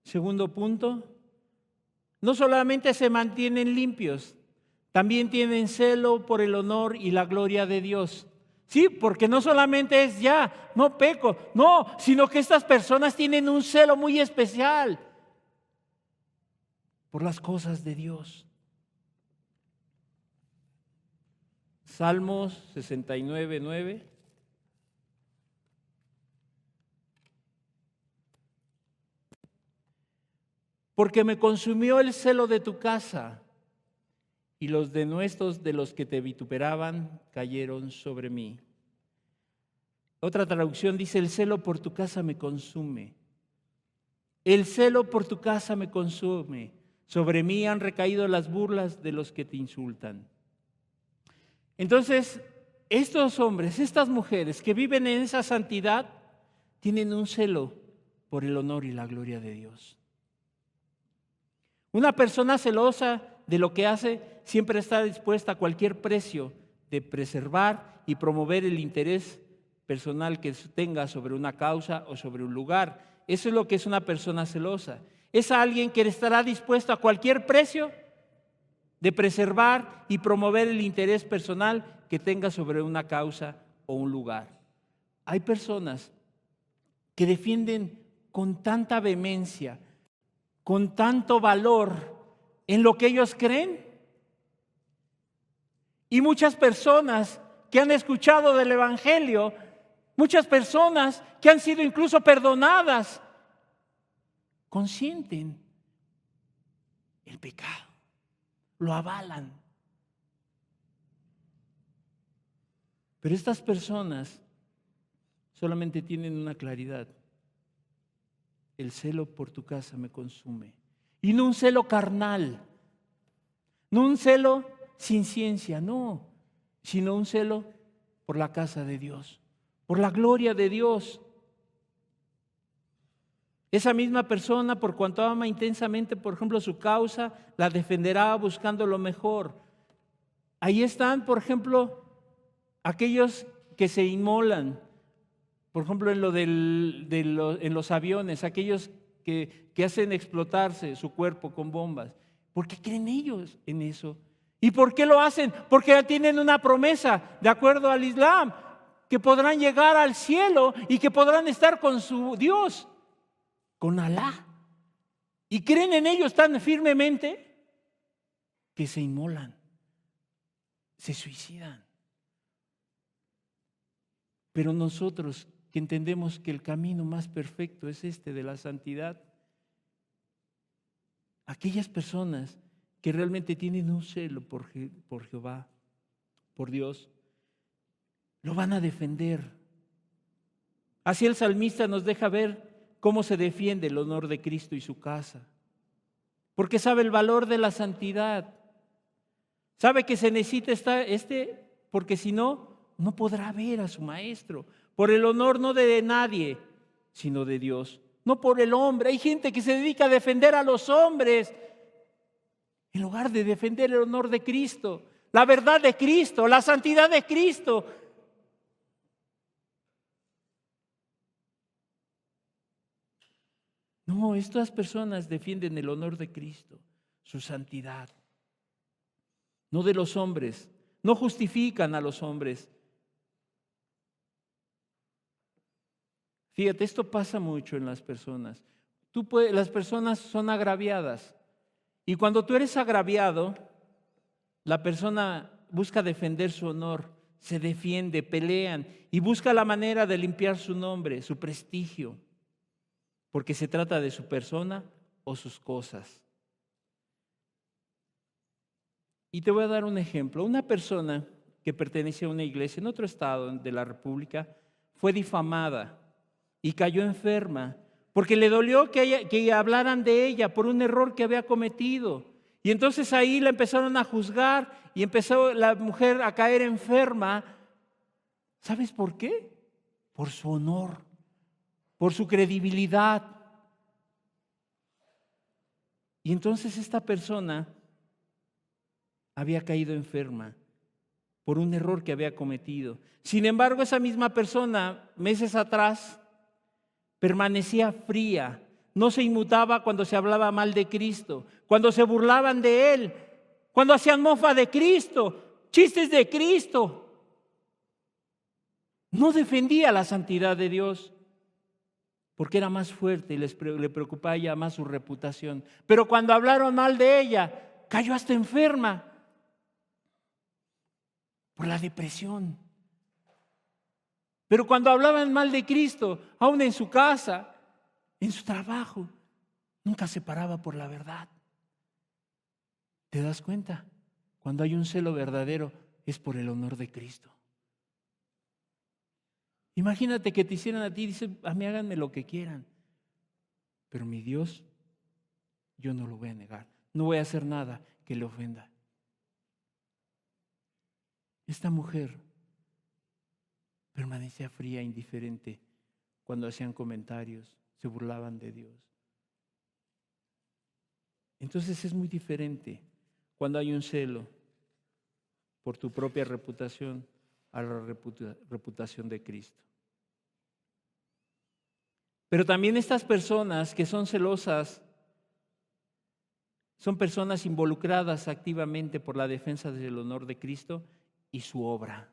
Segundo punto, no solamente se mantienen limpios, también tienen celo por el honor y la gloria de Dios. Sí, porque no solamente es no peco, no, sino que estas personas tienen un celo muy especial por las cosas de Dios. Salmos 69:9. Porque me consumió el celo de tu casa, y los denuestos de los que te vituperaban cayeron sobre mí. Otra traducción dice: el celo por tu casa me consume. El celo por tu casa me consume. Sobre mí han recaído las burlas de los que te insultan. Entonces, estos hombres, estas mujeres que viven en esa santidad, tienen un celo por el honor y la gloria de Dios. Una persona celosa de lo que hace siempre está dispuesta a cualquier precio de preservar y promover el interés personal que tenga sobre una causa o sobre un lugar. Eso es lo que es una persona celosa. Es alguien que estará dispuesto a cualquier precio de preservar y promover el interés personal que tenga sobre una causa o un lugar. Hay personas que defienden con tanta vehemencia, con tanto valor en lo que ellos creen. Y muchas personas que han escuchado del Evangelio, muchas personas que han sido incluso perdonadas, consienten el pecado, lo avalan. Pero estas personas solamente tienen una claridad: el celo por tu casa me consume. Y no un celo carnal, no un celo sin ciencia, no, sino un celo por la casa de Dios, por la gloria de Dios. Esa misma persona, por cuanto ama intensamente, por ejemplo, su causa, la defenderá buscando lo mejor. Ahí están, por ejemplo, aquellos que se inmolan, por ejemplo, en los aviones, aquellos que hacen explotarse su cuerpo con bombas. ¿Por qué creen ellos en eso? ¿Y por qué lo hacen? Porque tienen una promesa, de acuerdo al Islam, que podrán llegar al cielo y que podrán estar con su Dios, con Alá. Y creen en ellos tan firmemente que se inmolan, se suicidan. Pero nosotros, que entendemos que el camino más perfecto es este de la santidad, aquellas personas que realmente tienen un celo por Jehová, por Dios, lo van a defender Así el salmista nos deja ver cómo se defiende el honor de Cristo y su casa. Porque sabe el valor de la santidad. Sabe que se necesita porque si no, no podrá ver a su maestro. Por el honor no de nadie, sino de Dios. No por el hombre. Hay gente que se dedica a defender a los hombres en lugar de defender el honor de Cristo, la verdad de Cristo, la santidad de Cristo. No, estas personas defienden el honor de Cristo, su santidad, no de los hombres, no justifican a los hombres. Fíjate, esto pasa mucho en las personas. Las personas son agraviadas y cuando tú eres agraviado, la persona busca defender su honor, se defiende, pelean y busca la manera de limpiar su nombre, su prestigio. Porque se trata de su persona o sus cosas. Y te voy a dar un ejemplo. Una persona que pertenecía a una iglesia en otro estado de la República fue difamada y cayó enferma porque le dolió que hablaran de ella por un error que había cometido. Y entonces ahí la empezaron a juzgar y empezó la mujer a caer enferma. ¿Sabes por qué? Por su honor, por su credibilidad. Y entonces esta persona había caído enferma por un error que había cometido. Sin embargo, esa misma persona, meses atrás, permanecía fría, no se inmutaba cuando se hablaba mal de Cristo, cuando se burlaban de Él, cuando hacían mofa de Cristo, chistes de Cristo. No defendía la santidad de Dios porque era más fuerte y le preocupaba ya más su reputación. Pero cuando hablaron mal de ella, cayó hasta enferma por la depresión. Pero cuando hablaban mal de Cristo, aún en su casa, en su trabajo, nunca se paraba por la verdad. ¿Te das cuenta? Cuando hay un celo verdadero, es por el honor de Cristo. Imagínate que te hicieran a ti, dice, a mí háganme lo que quieran, pero mi Dios, yo no lo voy a negar. No voy a hacer nada que le ofenda. Esta mujer permanecía fría, indiferente, cuando hacían comentarios, se burlaban de Dios. Entonces es muy diferente cuando hay un celo por tu propia reputación a la reputación de Cristo. Pero también estas personas que son celosas son personas involucradas activamente por la defensa del honor de Cristo y su obra.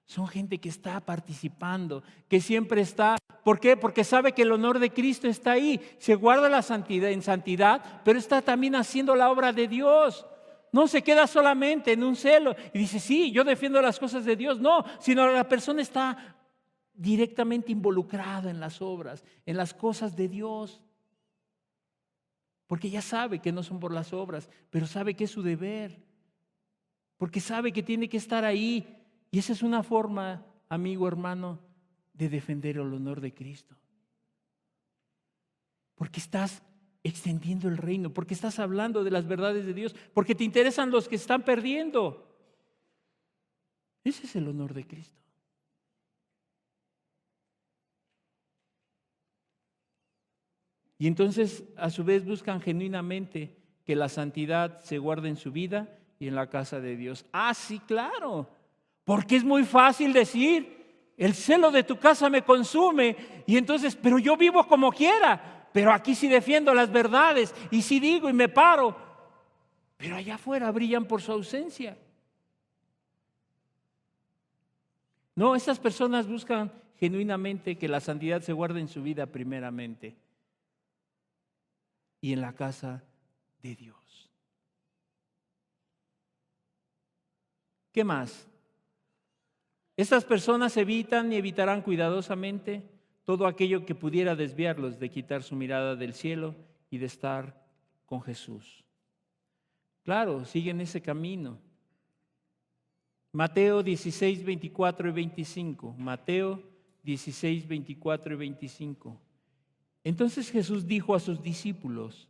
Son gente que está participando, que siempre está. ¿Por qué? Porque sabe que el honor de Cristo está ahí. Se guarda la santidad en santidad, pero está también haciendo la obra de Dios. No se queda solamente en un celo y dice, sí, yo defiendo las cosas de Dios. No, sino la persona está directamente involucrada en las obras, en las cosas de Dios. Porque ya sabe que no son por las obras, pero sabe que es su deber. Porque sabe que tiene que estar ahí. Y esa es una forma, amigo, hermano, de defender el honor de Cristo. Porque estás extendiendo el reino, porque estás hablando de las verdades de Dios, porque te interesan los que están perdiendo. Ese es el honor de Cristo. Y entonces, a su vez, buscan genuinamente que la santidad se guarde en su vida y en la casa de Dios. Ah, sí, claro. Porque es muy fácil decir, el celo de tu casa me consume. Y entonces, pero yo vivo como quiera. Pero aquí sí defiendo las verdades. Y sí digo y me paro. Pero allá afuera brillan por su ausencia. No, estas personas buscan genuinamente que la santidad se guarde en su vida primeramente. Y en la casa de Dios. ¿Qué más? Estas personas evitan y evitarán cuidadosamente todo aquello que pudiera desviarlos de quitar su mirada del cielo y de estar con Jesús. Claro, siguen ese camino. Mateo 16, 24 y 25. Mateo 16, 24 y 25. Entonces Jesús dijo a sus discípulos: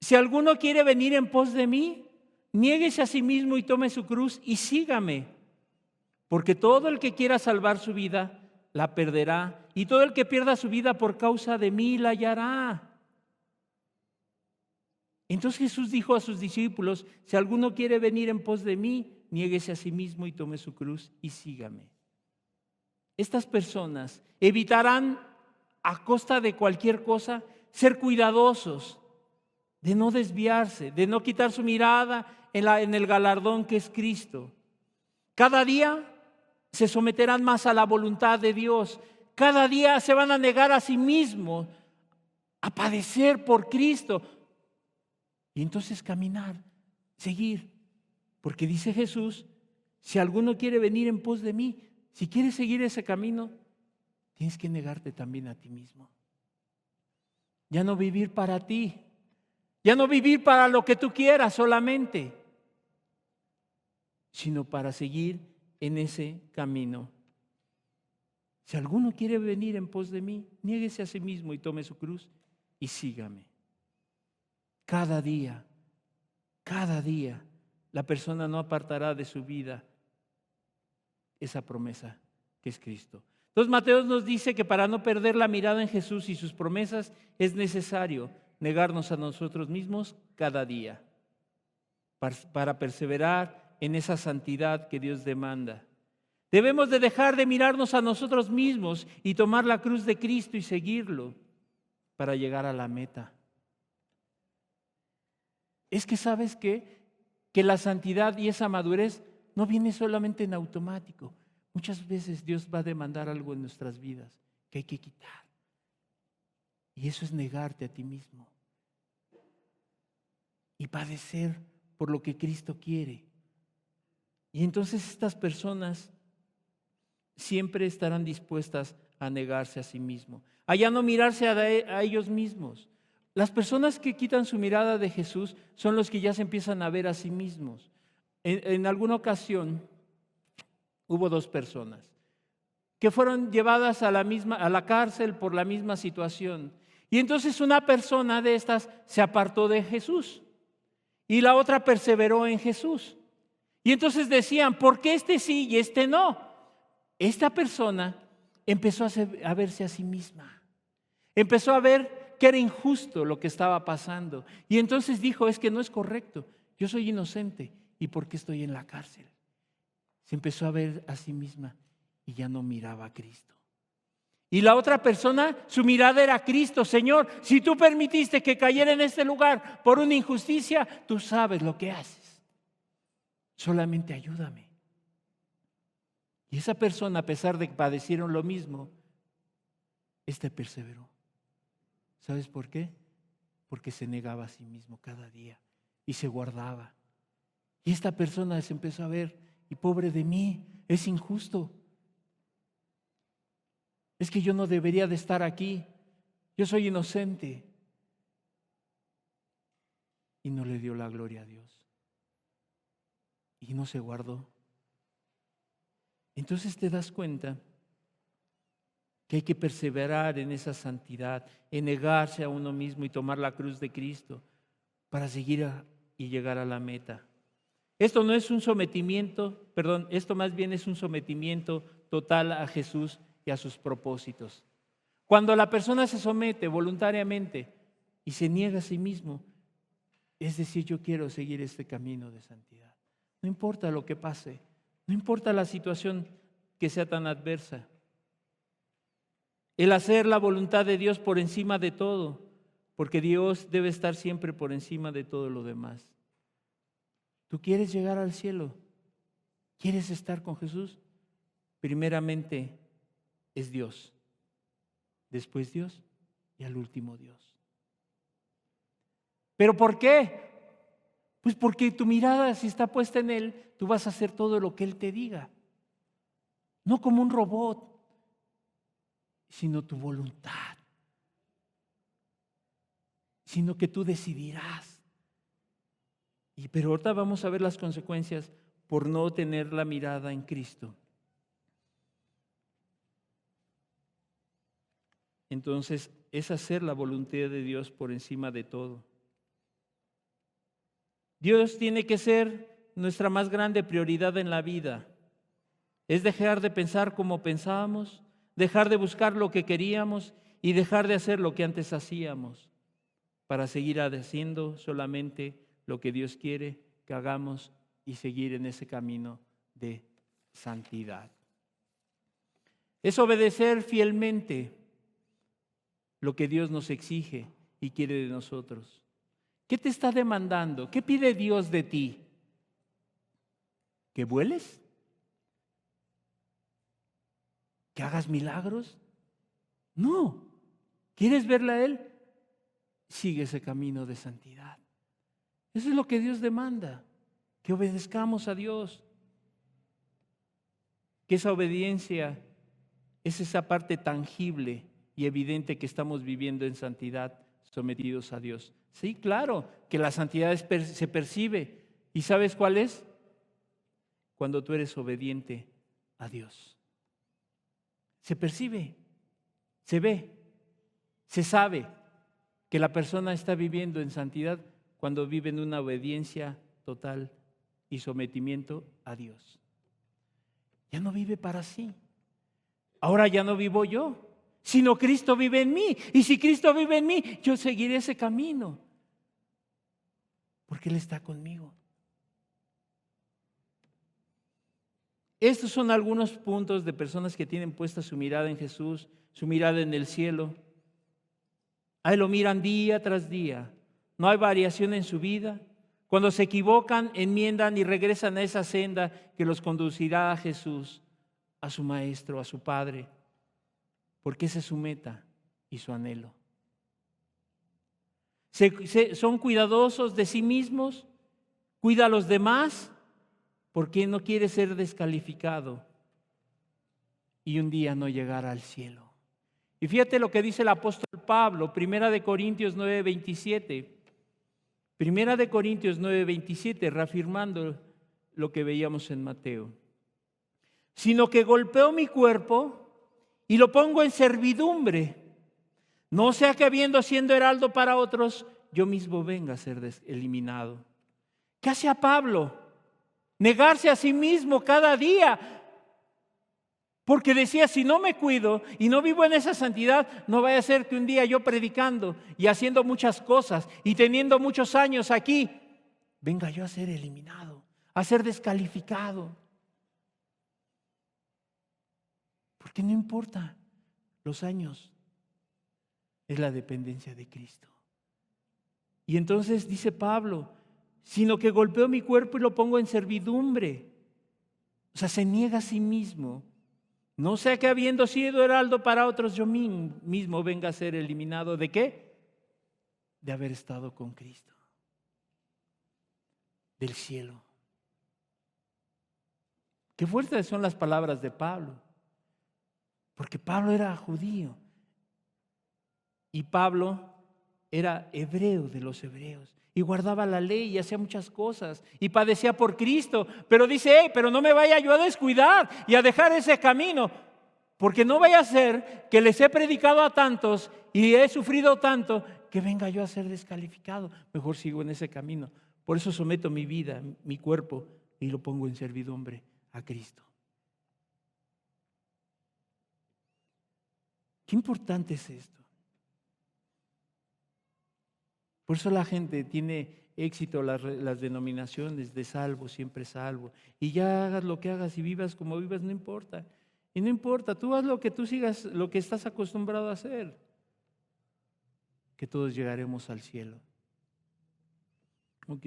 si alguno quiere venir en pos de mí, niéguese a sí mismo y tome su cruz y sígame. Porque todo el que quiera salvar su vida, la perderá. Y todo el que pierda su vida por causa de mí, la hallará. Entonces Jesús dijo a sus discípulos: si alguno quiere venir en pos de mí, niéguese a sí mismo y tome su cruz y sígame. Estas personas evitarán a costa de cualquier cosa ser cuidadosos, de no desviarse, de no quitar su mirada en el galardón que es Cristo. Cada día se someterán más a la voluntad de Dios. Cada día se van a negar a sí mismos, a padecer por Cristo. Y entonces caminar, seguir. Porque dice Jesús: si alguno quiere venir en pos de mí, si quieres seguir ese camino, tienes que negarte también a ti mismo. Ya no vivir para ti. Ya no vivir para lo que tú quieras solamente, sino para seguir en ese camino. Si alguno quiere venir en pos de mí, niéguese a sí mismo y tome su cruz y sígame. Cada día, la persona no apartará de su vida esa promesa que es Cristo. Entonces Mateo nos dice que para no perder la mirada en Jesús y sus promesas es necesario negarnos a nosotros mismos cada día para perseverar en esa santidad que Dios demanda. Debemos de dejar de mirarnos a nosotros mismos y tomar la cruz de Cristo y seguirlo para llegar a la meta. Es que ¿sabes qué? Que la santidad y esa madurez no viene solamente en automático. Muchas veces Dios va a demandar algo en nuestras vidas que hay que quitar. Y eso es negarte a ti mismo y padecer por lo que Cristo quiere. Y entonces estas personas siempre estarán dispuestas a negarse a sí mismos, a ya no mirarse a ellos mismos. Las personas que quitan su mirada de Jesús son los que ya se empiezan a ver a sí mismos. En alguna ocasión hubo 2 personas que fueron llevadas a la cárcel por la misma situación. Y entonces una persona de estas se apartó de Jesús y la otra perseveró en Jesús. Y entonces decían: ¿por qué este sí y este no? Esta persona empezó a verse a sí misma. Empezó a ver que era injusto lo que estaba pasando. Y entonces dijo: es que no es correcto. Yo soy inocente. ¿Y por qué estoy en la cárcel? Se empezó a ver a sí misma y ya no miraba a Cristo. Y la otra persona, su mirada era Cristo. Señor, si tú permitiste que cayera en este lugar por una injusticia, tú sabes lo que haces. Solamente ayúdame. Y esa persona, a pesar de que padecieron lo mismo, perseveró. ¿Sabes por qué? Porque se negaba a sí mismo cada día y se guardaba. Y esta persona se empezó a ver: y pobre de mí, es injusto. Es que yo no debería de estar aquí. Yo soy inocente. Y no le dio la gloria a Dios. Y no se guardó. Entonces te das cuenta que hay que perseverar en esa santidad, en negarse a uno mismo y tomar la cruz de Cristo para seguir y llegar a la meta. Esto no es un sometimiento, esto más bien es un sometimiento total a Jesús y a sus propósitos. Cuando la persona se somete voluntariamente y se niega a sí mismo, es decir, yo quiero seguir este camino de santidad. No importa lo que pase, no importa la situación que sea tan adversa. El hacer la voluntad de Dios por encima de todo, porque Dios debe estar siempre por encima de todo lo demás. ¿Tú quieres llegar al cielo? ¿Quieres estar con Jesús? Primeramente es Dios, después Dios y al último Dios. ¿Pero por qué? Pues porque tu mirada, si está puesta en Él, tú vas a hacer todo lo que Él te diga. No como un robot, sino tu voluntad. Sino que tú decidirás. Pero ahorita vamos a ver las consecuencias por no tener la mirada en Cristo. entonces es hacer la voluntad de Dios por encima de todo. Dios tiene que ser nuestra más grande prioridad en la vida. Es dejar de pensar como pensábamos, dejar de buscar lo que queríamos y dejar de hacer lo que antes hacíamos para seguir haciendo solamente lo que Dios quiere que hagamos y seguir en ese camino de santidad. Es obedecer fielmente lo que Dios nos exige y quiere de nosotros. ¿Qué te está demandando? ¿Qué pide Dios de ti? ¿Que vueles? ¿Que hagas milagros? No. ¿Quieres verle a Él? Sigue ese camino de santidad. Eso es lo que Dios demanda, que obedezcamos a Dios. Que esa obediencia es esa parte tangible y evidente que estamos viviendo en santidad, sometidos a Dios. Sí, claro, que la santidad se percibe. ¿Y sabes cuál es? Cuando tú eres obediente a Dios. Se percibe, se ve, se sabe que la persona está viviendo en santidad cuando vive en una obediencia total y sometimiento a Dios. Ya no vive para sí. Ahora ya no vivo yo, sino Cristo vive en mí. Y si Cristo vive en mí, yo seguiré ese camino, porque Él está conmigo. Estos son algunos puntos de personas que tienen puesta su mirada en Jesús, su mirada en el cielo. A Él lo miran día tras día. No hay variación en su vida. Cuando se equivocan, enmiendan y regresan a esa senda que los conducirá a Jesús, a su Maestro, a su Padre, porque esa es su meta y su anhelo. Son cuidadosos de sí mismos, cuida a los demás, porque no quiere ser descalificado y un día no llegar al cielo. Y fíjate lo que dice el apóstol Pablo, 1 Corintios 9:27. 1 Corintios 9:27, reafirmando lo que veíamos en Mateo. Sino que golpeo mi cuerpo y lo pongo en servidumbre, no sea que habiendo siendo heraldo para otros, yo mismo venga a ser eliminado. ¿Qué hacía Pablo? Negarse a sí mismo cada día. Porque decía, si no me cuido y no vivo en esa santidad, no vaya a ser que un día yo predicando y haciendo muchas cosas y teniendo muchos años aquí, venga yo a ser eliminado, a ser descalificado. Porque no importa los años, es la dependencia de Cristo. Y entonces dice Pablo, sino que golpeo mi cuerpo y lo pongo en servidumbre. O sea, se niega a sí mismo. No sea que habiendo sido heraldo para otros, yo mismo venga a ser eliminado. ¿De qué? De haber estado con Cristo. Del cielo. Qué fuertes son las palabras de Pablo. Porque Pablo era judío. Y Pablo era hebreo de los hebreos. Y guardaba la ley y hacía muchas cosas. Y padecía por Cristo. Pero dice, pero no me vaya yo a descuidar y a dejar ese camino. Porque no vaya a ser que les he predicado a tantos y he sufrido tanto que venga yo a ser descalificado. Mejor sigo en ese camino. Por eso someto mi vida, mi cuerpo y lo pongo en servidumbre a Cristo. Qué importante es esto. Por eso la gente tiene éxito, las denominaciones de salvo, siempre salvo. Y ya hagas lo que hagas y vivas como vivas, no importa. Y no importa, tú haz lo que tú sigas, lo que estás acostumbrado a hacer. Que todos llegaremos al cielo. Ok.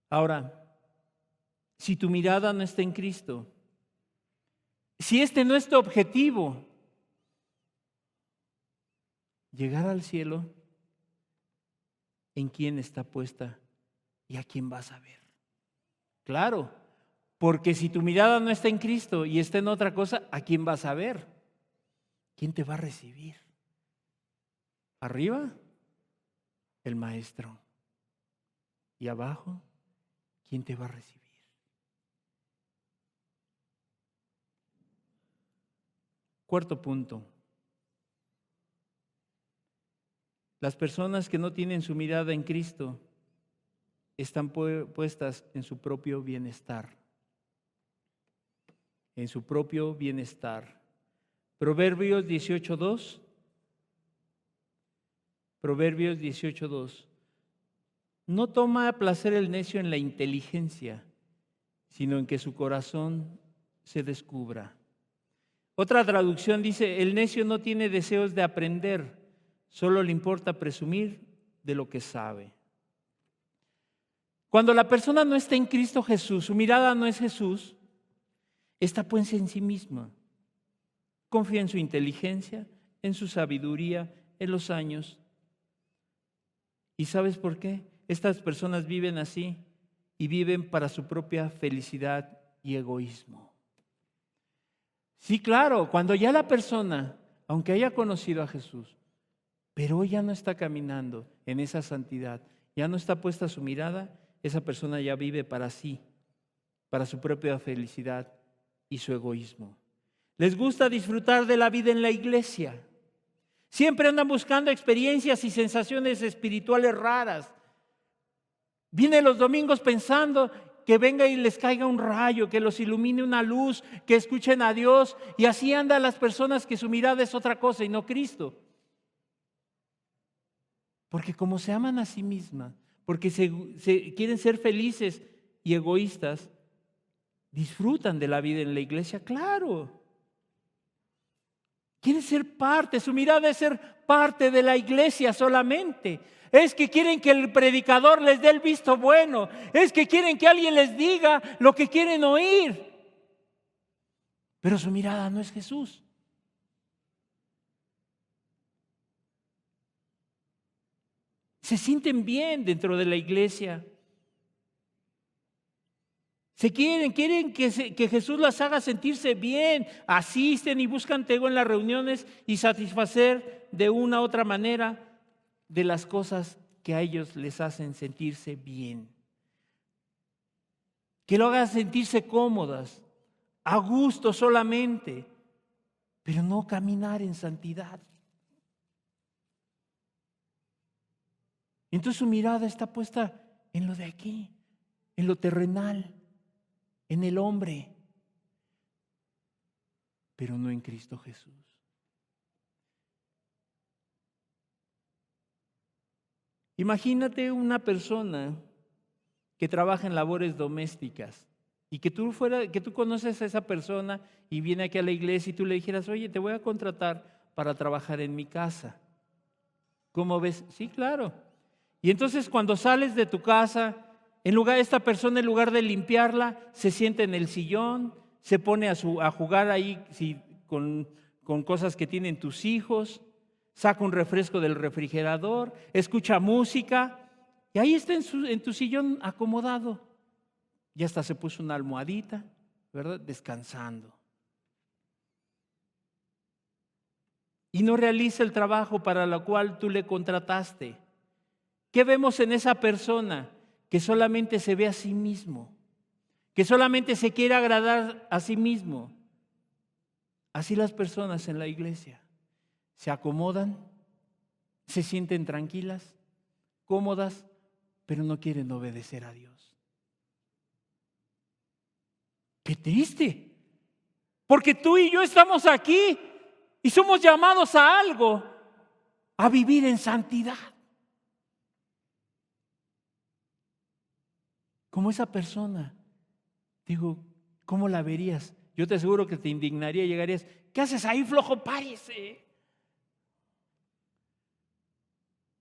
Ahora, si tu mirada no está en Cristo, si este no es tu objetivo, llegar al cielo, ¿en quién está puesta y a quién vas a ver? Claro, porque si tu mirada no está en Cristo y está en otra cosa, ¿a quién vas a ver? ¿Quién te va a recibir? Arriba, el Maestro. Y abajo, ¿quién te va a recibir? Cuarto punto. Las personas que no tienen su mirada en Cristo están puestas en su propio bienestar. En su propio bienestar. Proverbios 18:2. Proverbios 18:2. No toma placer el necio en la inteligencia, sino en que su corazón se descubra. Otra traducción dice, el necio no tiene deseos de aprender, solo le importa presumir de lo que sabe. Cuando la persona no está en Cristo Jesús, su mirada no es Jesús, está pues en sí misma. Confía en su inteligencia, en su sabiduría, en los años. ¿Y sabes por qué? Estas personas viven así y viven para su propia felicidad y egoísmo. Sí, claro, cuando ya la persona, aunque haya conocido a Jesús, pero hoy ya no está caminando en esa santidad, ya no está puesta su mirada, esa persona ya vive para sí, para su propia felicidad y su egoísmo. Les gusta disfrutar de la vida en la iglesia. Siempre andan buscando experiencias y sensaciones espirituales raras. Vienen los domingos pensando que venga y les caiga un rayo, que los ilumine una luz, que escuchen a Dios. Y así andan las personas que su mirada es otra cosa y no Cristo. Porque como se aman a sí mismas, porque quieren ser felices y egoístas, disfrutan de la vida en la iglesia, claro. Quieren ser parte, su mirada es ser parte de la iglesia solamente. Es que quieren que el predicador les dé el visto bueno. Es que quieren que alguien les diga lo que quieren oír. Pero su mirada no es Jesús. Se sienten bien dentro de la iglesia. Quieren que Jesús las haga sentirse bien. Asisten y buscan tego en las reuniones y satisfacer de una u otra manera de las cosas que a ellos les hacen sentirse bien. Que lo hagan sentirse cómodas, a gusto solamente, pero no caminar en santidad. Entonces su mirada está puesta en lo de aquí, en lo terrenal, en el hombre, pero no en Cristo Jesús. Imagínate una persona que trabaja en labores domésticas y que tú conoces a esa persona y viene aquí a la iglesia y tú le dijeras, oye, te voy a contratar para trabajar en mi casa. ¿Cómo ves? Sí, claro. Y entonces cuando sales de tu casa, esta persona en lugar de limpiarla, se sienta en el sillón, se pone a jugar ahí con cosas que tienen tus hijos, saca un refresco del refrigerador, escucha música y ahí está en tu sillón acomodado. Y hasta se puso una almohadita, ¿verdad? Descansando. Y no realiza el trabajo para lo cual tú le contrataste. ¿Qué vemos en esa persona? Que solamente se ve a sí mismo, que solamente se quiere agradar a sí mismo. Así las personas en la iglesia se acomodan, se sienten tranquilas, cómodas, pero no quieren obedecer a Dios. ¡Qué triste! Porque tú y yo estamos aquí y somos llamados a algo, a vivir en santidad. Como esa persona, digo, ¿cómo la verías? Yo te aseguro que te indignaría y llegarías, ¿qué haces ahí, flojo? Párese.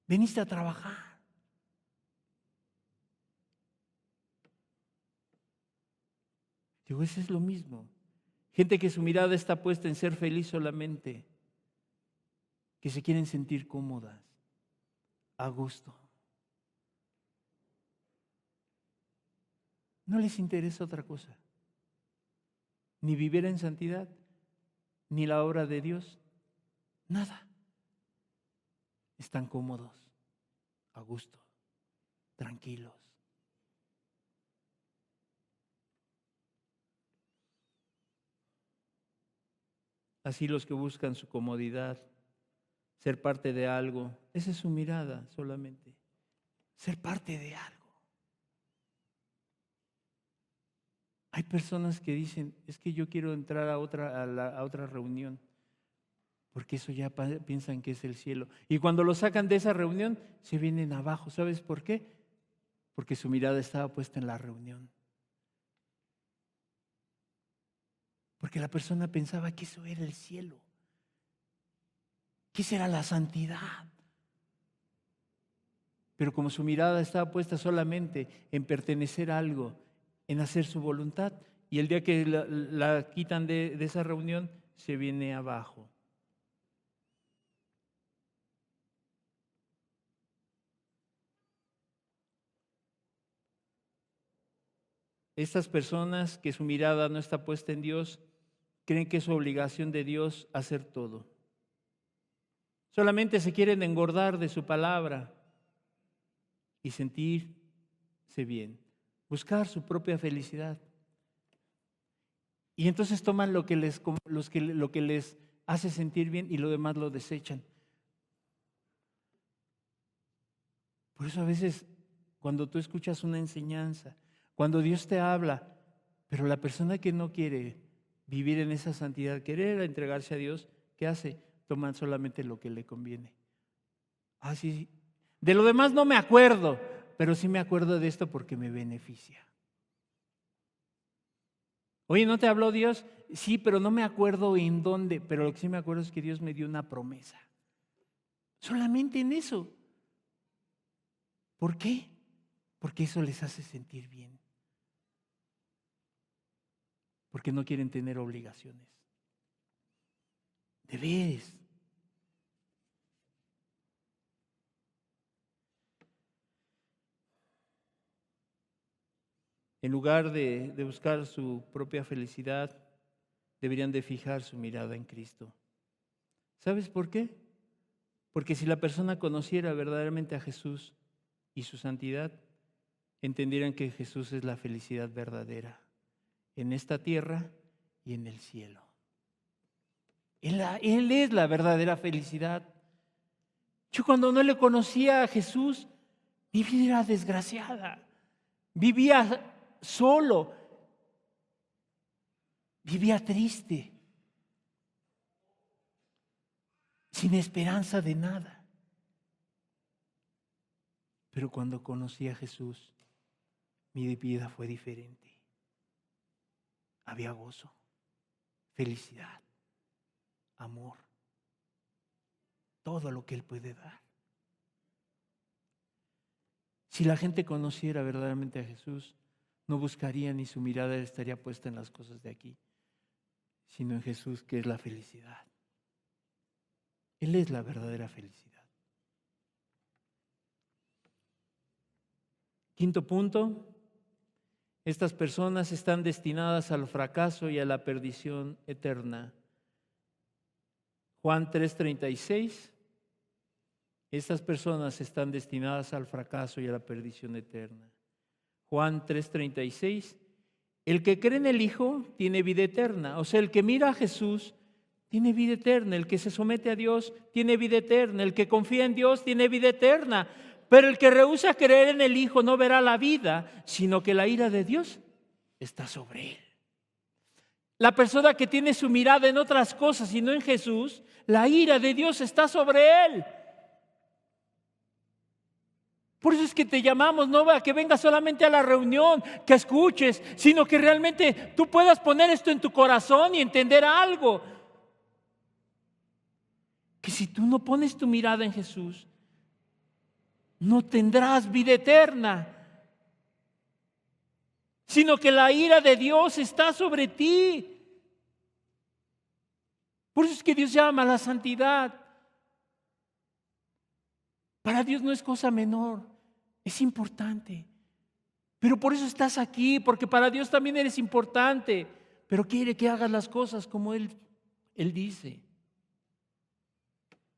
Veniste a trabajar. Digo, eso es lo mismo. Gente que su mirada está puesta en ser feliz solamente, que se quieren sentir cómodas, a gusto. No les interesa otra cosa, ni vivir en santidad, ni la obra de Dios, nada. Están cómodos, a gusto, tranquilos. Así los que buscan su comodidad ser parte de algo. Esa es su mirada solamente, ser parte de algo. Hay personas que dicen, es que yo quiero entrar a otra reunión, porque eso ya piensan que es el cielo. Y cuando lo sacan de esa reunión, se vienen abajo. ¿Sabes por qué? Porque su mirada estaba puesta en la reunión. Porque la persona pensaba que eso era el cielo, que esa era la santidad. Pero como su mirada estaba puesta solamente en pertenecer a algo, en hacer su voluntad, y el día que la quitan de esa reunión, se viene abajo. Estas personas que su mirada no está puesta en Dios, creen que es su obligación de Dios hacer todo. Solamente se quieren engordar de su palabra y sentirse bien, buscar su propia felicidad. Y entonces toman lo que les hace sentir bien y lo demás lo desechan. Por eso a veces cuando tú escuchas una enseñanza, cuando Dios te habla, pero la persona que no quiere vivir en esa santidad, querer entregarse a Dios, ¿qué hace? Toman solamente lo que le conviene. Ah, sí, de lo demás no me acuerdo, pero sí me acuerdo de esto porque me beneficia. Oye, ¿no te habló Dios? Sí, pero no me acuerdo en dónde, pero lo que sí me acuerdo es que Dios me dio una promesa. Solamente en eso. ¿Por qué? Porque eso les hace sentir bien. Porque no quieren tener obligaciones. Deberes. En lugar de buscar su propia felicidad, deberían de fijar su mirada en Cristo. ¿Sabes por qué? Porque si la persona conociera verdaderamente a Jesús y su santidad, entendieran que Jesús es la felicidad verdadera en esta tierra y en el cielo. Él es la verdadera felicidad. Yo cuando no le conocía a Jesús, mi vida era desgraciada. Vivía solo. Vivía triste. Sin esperanza de nada. Pero cuando conocí a Jesús, mi vida fue diferente. Había gozo, felicidad, amor, todo lo que Él puede dar. Si la gente conociera verdaderamente a Jesús, no buscaría ni su mirada estaría puesta en las cosas de aquí, sino en Jesús, que es la felicidad. Él es la verdadera felicidad. Quinto punto, estas personas están destinadas al fracaso y a la perdición eterna. Juan 3:36, estas personas están destinadas al fracaso y a la perdición eterna. Juan 3:36, el que cree en el Hijo tiene vida eterna. O sea, el que mira a Jesús tiene vida eterna. El que se somete a Dios tiene vida eterna. El que confía en Dios tiene vida eterna. Pero el que rehúsa creer en el Hijo no verá la vida, sino que la ira de Dios está sobre él. La persona que tiene su mirada en otras cosas y no en Jesús, la ira de Dios está sobre él. Por eso es que te llamamos, no a que vengas solamente a la reunión, que escuches, sino que realmente tú puedas poner esto en tu corazón y entender algo. Que si tú no pones tu mirada en Jesús, no tendrás vida eterna, sino que la ira de Dios está sobre ti. Por eso es que Dios llama a la santidad. Para Dios no es cosa menor, es importante. Pero por eso estás aquí, porque para Dios también eres importante, pero quiere que hagas las cosas como Él dice.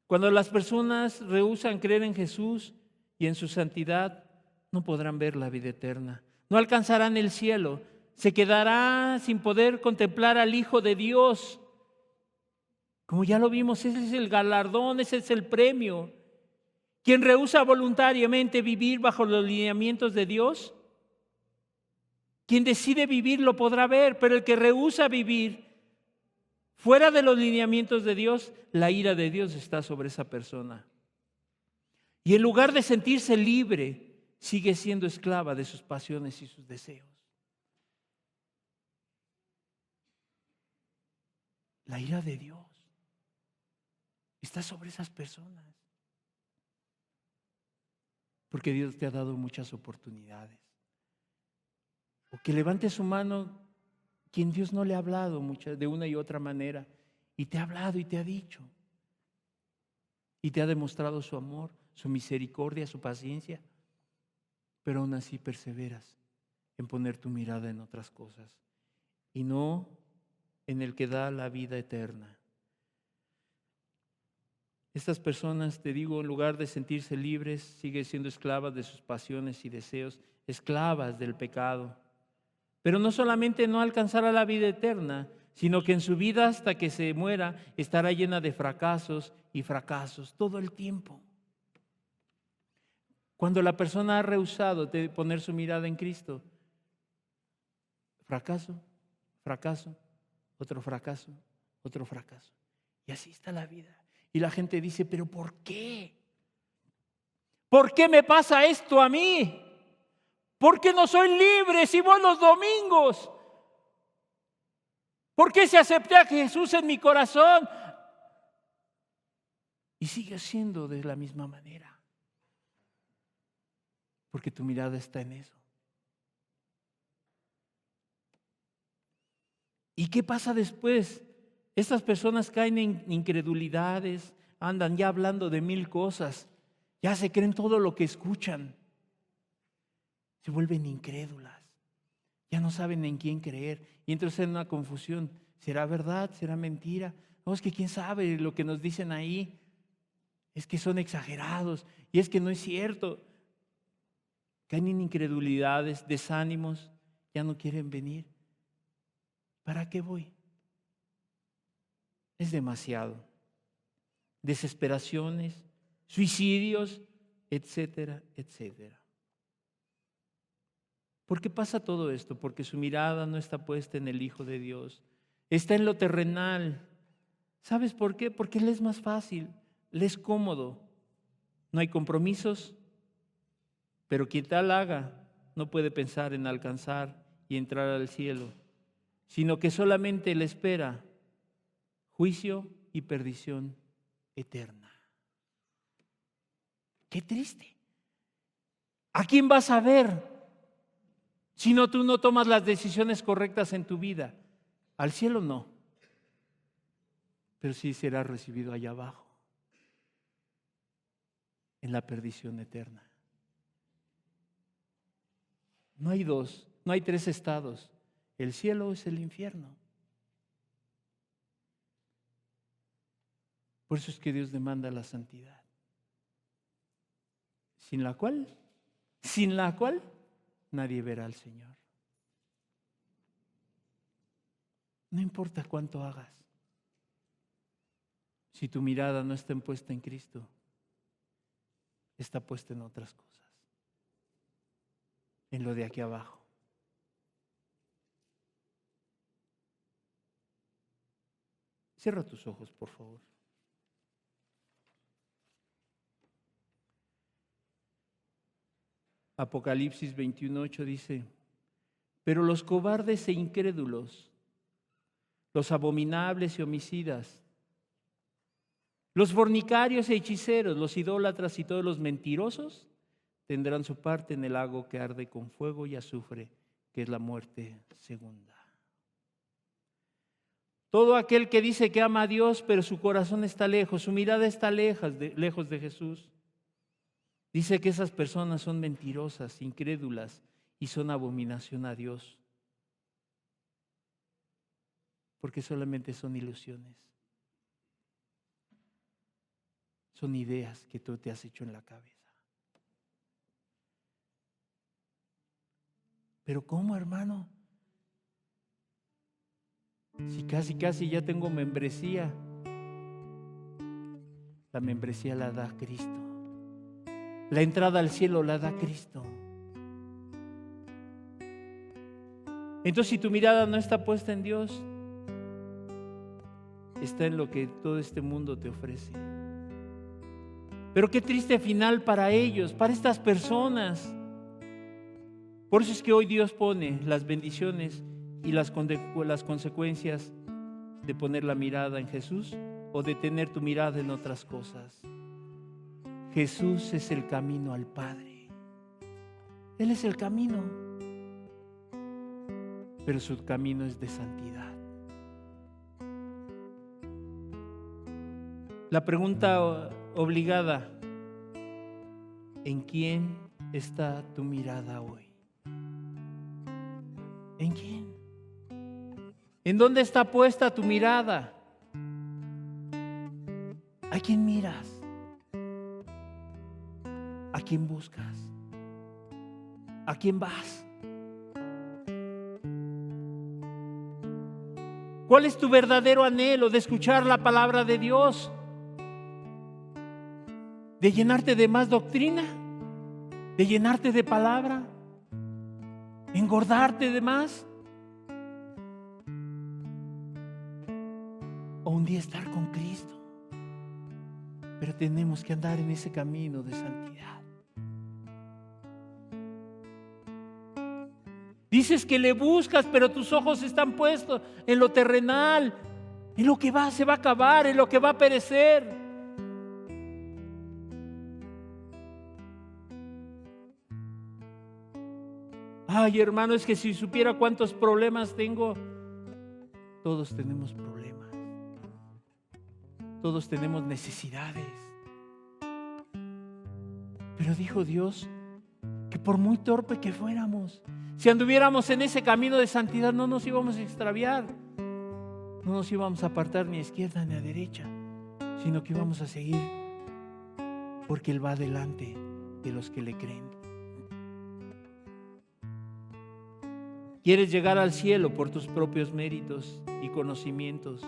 Cuando las personas rehúsan creer en Jesús y en su santidad, no podrán ver la vida eterna. No alcanzarán el cielo. Se quedará sin poder contemplar al Hijo de Dios. Como ya lo vimos, ese es el galardón, ese es el premio. Quien rehúsa voluntariamente vivir bajo los lineamientos de Dios, quien decide vivir lo podrá ver, pero el que rehúsa vivir fuera de los lineamientos de Dios, la ira de Dios está sobre esa persona. Y en lugar de sentirse libre, sigue siendo esclava de sus pasiones y sus deseos. La ira de Dios está sobre esas personas. Porque Dios te ha dado muchas oportunidades. O que levante su mano quien Dios no le ha hablado de una y otra manera. Y te ha hablado y te ha dicho. Y te ha demostrado su amor, su misericordia, su paciencia. Pero aún así perseveras en poner tu mirada en otras cosas. Y no en el que da la vida eterna. Estas personas, te digo, en lugar de sentirse libres, siguen siendo esclavas de sus pasiones y deseos, esclavas del pecado. Pero no solamente no alcanzará la vida eterna, sino que en su vida hasta que se muera estará llena de fracasos y fracasos todo el tiempo. Cuando la persona ha rehusado de poner su mirada en Cristo, fracaso, fracaso, otro fracaso, otro fracaso. Y así está la vida. Y la gente dice, ¿pero por qué? ¿Por qué me pasa esto a mí? ¿Por qué no soy libre si voy los domingos? ¿Por qué si acepté a Jesús en mi corazón? Y sigue siendo de la misma manera. Porque tu mirada está en eso. ¿Y qué pasa después? Estas personas caen en incredulidades, andan ya hablando de 1000 cosas, ya se creen todo lo que escuchan, se vuelven incrédulas, ya no saben en quién creer y entran en una confusión. ¿Será verdad? ¿Será mentira? No, es que quién sabe lo que nos dicen ahí, es que son exagerados y es que no es cierto. Caen en incredulidades, desánimos, ya no quieren venir. ¿Para qué voy? Es demasiado. Desesperaciones, suicidios, etcétera, etcétera. ¿Por qué pasa todo esto? Porque su mirada no está puesta en el Hijo de Dios, está en lo terrenal. ¿Sabes por qué? Porque le es más fácil, le es cómodo. No hay compromisos, pero quien tal haga no puede pensar en alcanzar y entrar al cielo, sino que solamente le espera juicio y perdición eterna. Qué triste. ¿A quién vas a ver si no tú no tomas las decisiones correctas en tu vida? Al cielo no, pero sí serás recibido allá abajo, en la perdición eterna. No hay dos, no hay tres estados. El cielo es el infierno. Por eso es que Dios demanda la santidad, sin la cual nadie verá al Señor. No importa cuánto hagas, si tu mirada no está puesta en Cristo, está puesta en otras cosas, en lo de aquí abajo. Cierra tus ojos, por favor. Apocalipsis 21:8 dice: pero los cobardes e incrédulos, los abominables y homicidas, los fornicarios e hechiceros, los idólatras y todos los mentirosos tendrán su parte en el lago que arde con fuego y azufre, que es la muerte segunda. Todo aquel que dice que ama a Dios, pero su corazón está lejos, su mirada está lejos de Jesús, dice que esas personas son mentirosas, incrédulas y son abominación a Dios, porque solamente son ilusiones. Son ideas que tú te has hecho en la cabeza. Pero ¿cómo, hermano? Si casi ya tengo membresía La membresía la da Cristo. La entrada al cielo la da Cristo. Entonces, si tu mirada no está puesta en Dios, está en lo que todo este mundo te ofrece. Pero qué triste final para ellos, para estas personas. Por eso es que hoy Dios pone las bendiciones y las consecuencias de poner la mirada en Jesús o de tener tu mirada en otras cosas. Jesús es el camino al Padre. Él es el camino, pero su camino es de santidad. La pregunta obligada: ¿en quién está tu mirada hoy? ¿En quién? ¿En dónde está puesta tu mirada? ¿A quién miras? ¿A quién buscas? ¿A quién vas? ¿Cuál es tu verdadero anhelo de escuchar la palabra de Dios? ¿De llenarte de más doctrina? ¿De llenarte de palabra? ¿Engordarte de más? ¿O un día estar con Cristo? Pero tenemos que andar en ese camino de santidad. Dices que le buscas, pero tus ojos están puestos en lo terrenal, en lo que se va a acabar, en lo que va a perecer. Ay, hermano, es que si supiera cuántos problemas tengo. Todos tenemos problemas. Todos tenemos necesidades. Pero dijo Dios que por muy torpe que fuéramos, si anduviéramos en ese camino de santidad, no nos íbamos a extraviar. No nos íbamos a apartar ni a izquierda ni a derecha, sino que íbamos a seguir, porque Él va delante de los que le creen. ¿Quieres llegar al cielo por tus propios méritos y conocimientos?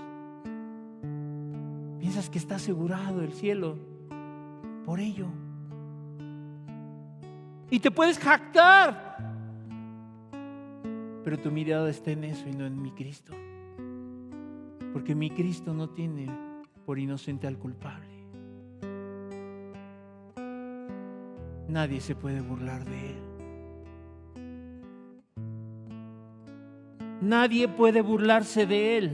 ¿Piensas que está asegurado el cielo por ello? Y te puedes jactar, pero tu mirada está en eso y no en mi Cristo. Porque mi Cristo no tiene por inocente al culpable. Nadie se puede burlar de Él. Nadie puede burlarse de Él.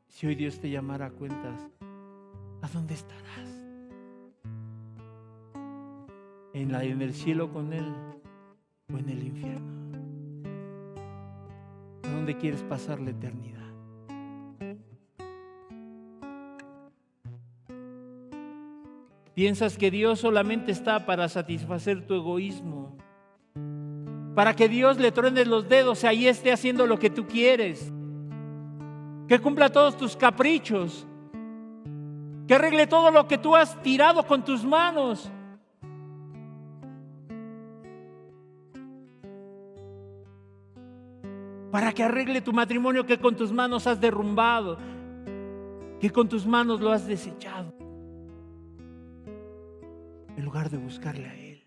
Si hoy Dios te llamara a cuentas, ¿a dónde estarás? ¿En el cielo con Él o en el infierno? ¿A dónde quieres pasar la eternidad? ¿Piensas que Dios solamente está para satisfacer tu egoísmo? Para que Dios le truenes los dedos y ahí esté haciendo lo que tú quieres. Que cumpla todos tus caprichos. Que arregle todo lo que tú has tirado con tus manos. Para que arregle tu matrimonio que con tus manos has derrumbado. Que con tus manos lo has desechado. En lugar de buscarle a Él.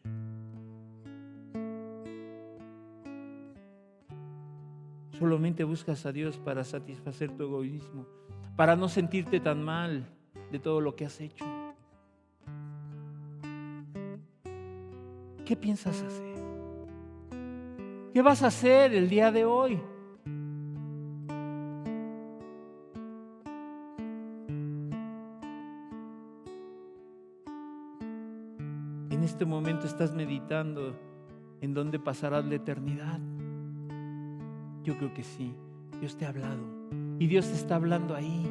Solamente buscas a Dios para satisfacer tu egoísmo, para no sentirte tan mal de todo lo que has hecho. ¿Qué piensas hacer? ¿Qué vas a hacer el día de hoy? En este momento estás meditando en dónde pasarás la eternidad. Yo creo que sí, Dios te ha hablado y Dios te está hablando ahí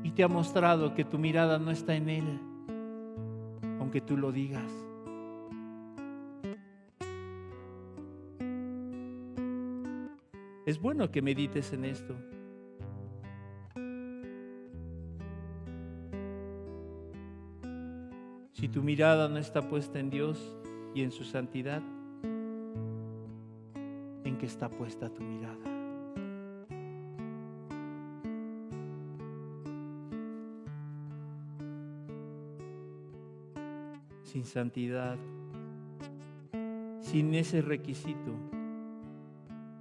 y te ha mostrado que tu mirada no está en Él, aunque tú lo digas. Es bueno que medites en esto. Si tu mirada no está puesta en Dios y en su santidad, ¿en que está puesta tu mirada. Sin santidad, sin ese requisito,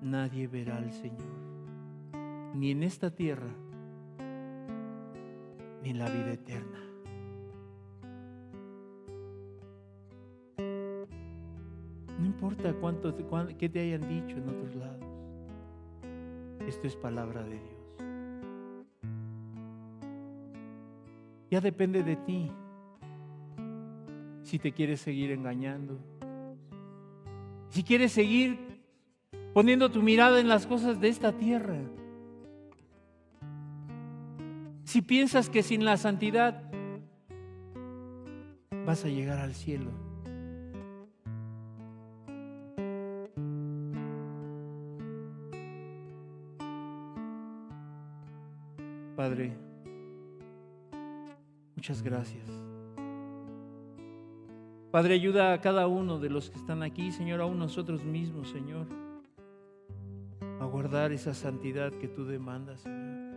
nadie verá al Señor, ni en esta tierra, ni en la vida eterna. No importa qué te hayan dicho en otros lados. Esto es palabra de Dios. Ya depende de ti. Si te quieres seguir engañando, si quieres seguir poniendo tu mirada en las cosas de esta tierra, si piensas que sin la santidad vas a llegar al cielo. Padre, muchas gracias. Padre, ayuda a cada uno de los que están aquí, Señor, aún nosotros mismos, Señor, a guardar esa santidad que tú demandas, Señor.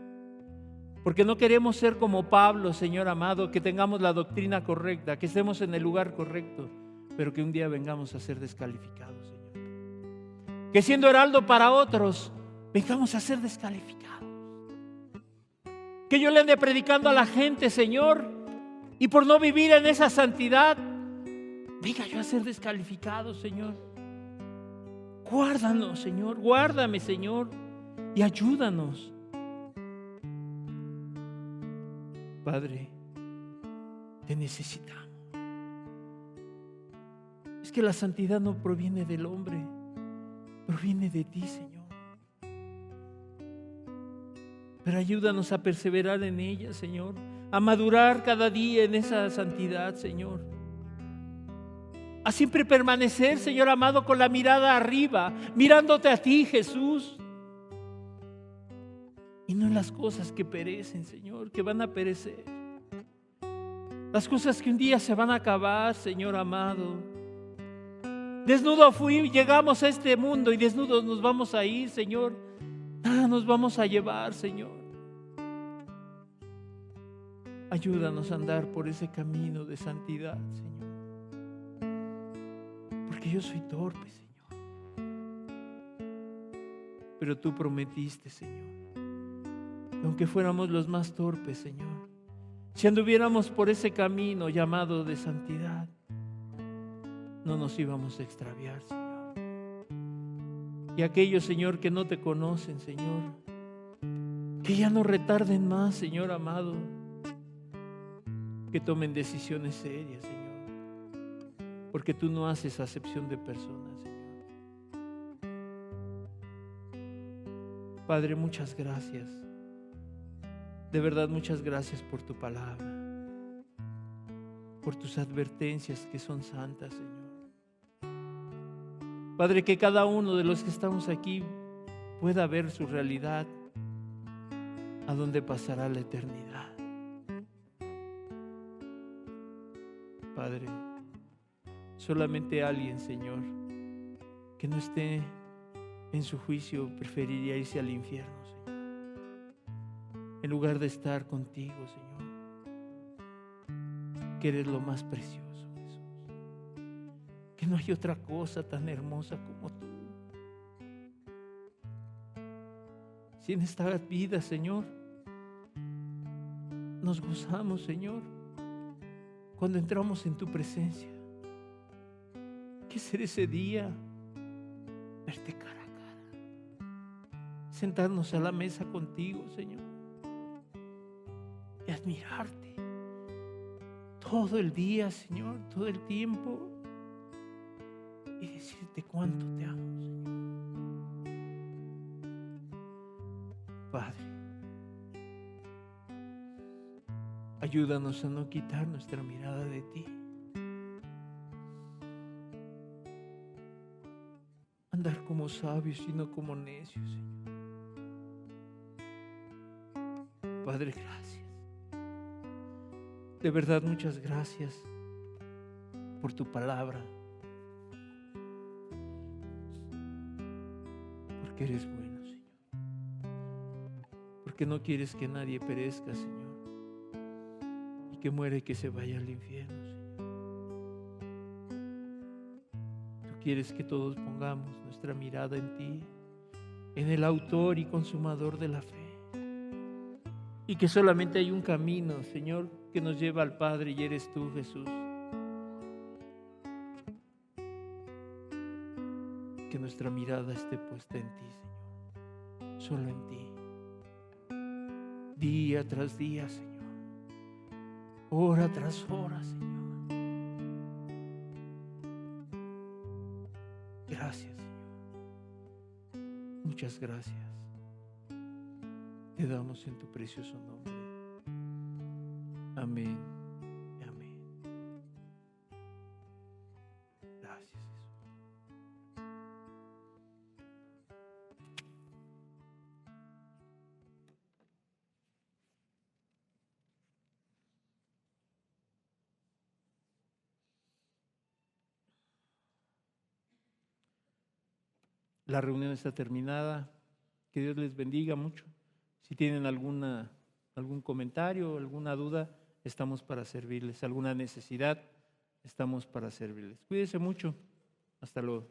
Porque no queremos ser como Pablo, Señor amado, que tengamos la doctrina correcta, que estemos en el lugar correcto, pero que un día vengamos a ser descalificados, Señor. Que siendo heraldo para otros, vengamos a ser descalificados. Que yo le ande predicando a la gente, Señor, y por no vivir en esa santidad, venga yo a ser descalificado, Señor. Guárdanos, Señor, guárdame, Señor, y ayúdanos. Padre, te necesitamos. Es que la santidad no proviene del hombre, proviene de ti, Señor. Pero ayúdanos a perseverar en ella, Señor, a madurar cada día en esa santidad, Señor. A siempre permanecer, Señor amado, con la mirada arriba, mirándote a ti, Jesús. Y no en las cosas que perecen, Señor, que van a perecer. Las cosas que un día se van a acabar, Señor amado. Desnudo llegamos a este mundo y desnudos nos vamos a ir, Señor. Nada nos vamos a llevar, Señor. Ayúdanos a andar por ese camino de santidad, Señor. Porque yo soy torpe, Señor. Pero tú prometiste, Señor, que aunque fuéramos los más torpes, Señor, si anduviéramos por ese camino llamado de santidad, no nos íbamos a extraviar, Señor. Y aquellos, Señor, que no te conocen, Señor, que ya no retarden más, Señor amado, que tomen decisiones serias, Señor, porque tú no haces acepción de personas, Señor. Padre, muchas gracias. De verdad, muchas gracias por tu palabra, por tus advertencias que son santas, Señor. Padre, que cada uno de los que estamos aquí pueda ver su realidad, a dónde pasará la eternidad. Padre, solamente alguien, Señor, que no esté en su juicio preferiría irse al infierno, Señor, en lugar de estar contigo, Señor, que eres lo más precioso. Que no hay otra cosa tan hermosa como tú. Si en esta vida, Señor, nos gozamos, Señor, cuando entramos en tu presencia. ¿Qué será ese día? Verte cara a cara, sentarnos a la mesa contigo, Señor, y admirarte todo el día, Señor, todo el tiempo, y decirte cuánto te amo, Señor. Padre, ayúdanos a no quitar nuestra mirada de ti. Andar como sabios y no como necios, Señor. Padre, gracias. De verdad, muchas gracias por tu palabra. porque eres bueno, Señor. Porque no quieres que nadie perezca, Señor, y que muera y que se vaya al infierno, Señor. Tú quieres que todos pongamos nuestra mirada en ti, en el autor y consumador de la fe, y que solamente hay un camino, Señor, que nos lleva al Padre, y eres tú, Jesús. Que nuestra mirada esté puesta en ti, Señor, solo en ti, día tras día, Señor, hora tras hora, Señor. Gracias, Señor. Muchas gracias. Te damos en tu precioso nombre. Amén. Amén. Gracias, Jesús. La reunión está terminada. Que Dios les bendiga mucho. Si tienen algún comentario, alguna duda, estamos para servirles. Alguna necesidad, estamos para servirles. Cuídense mucho. Hasta luego.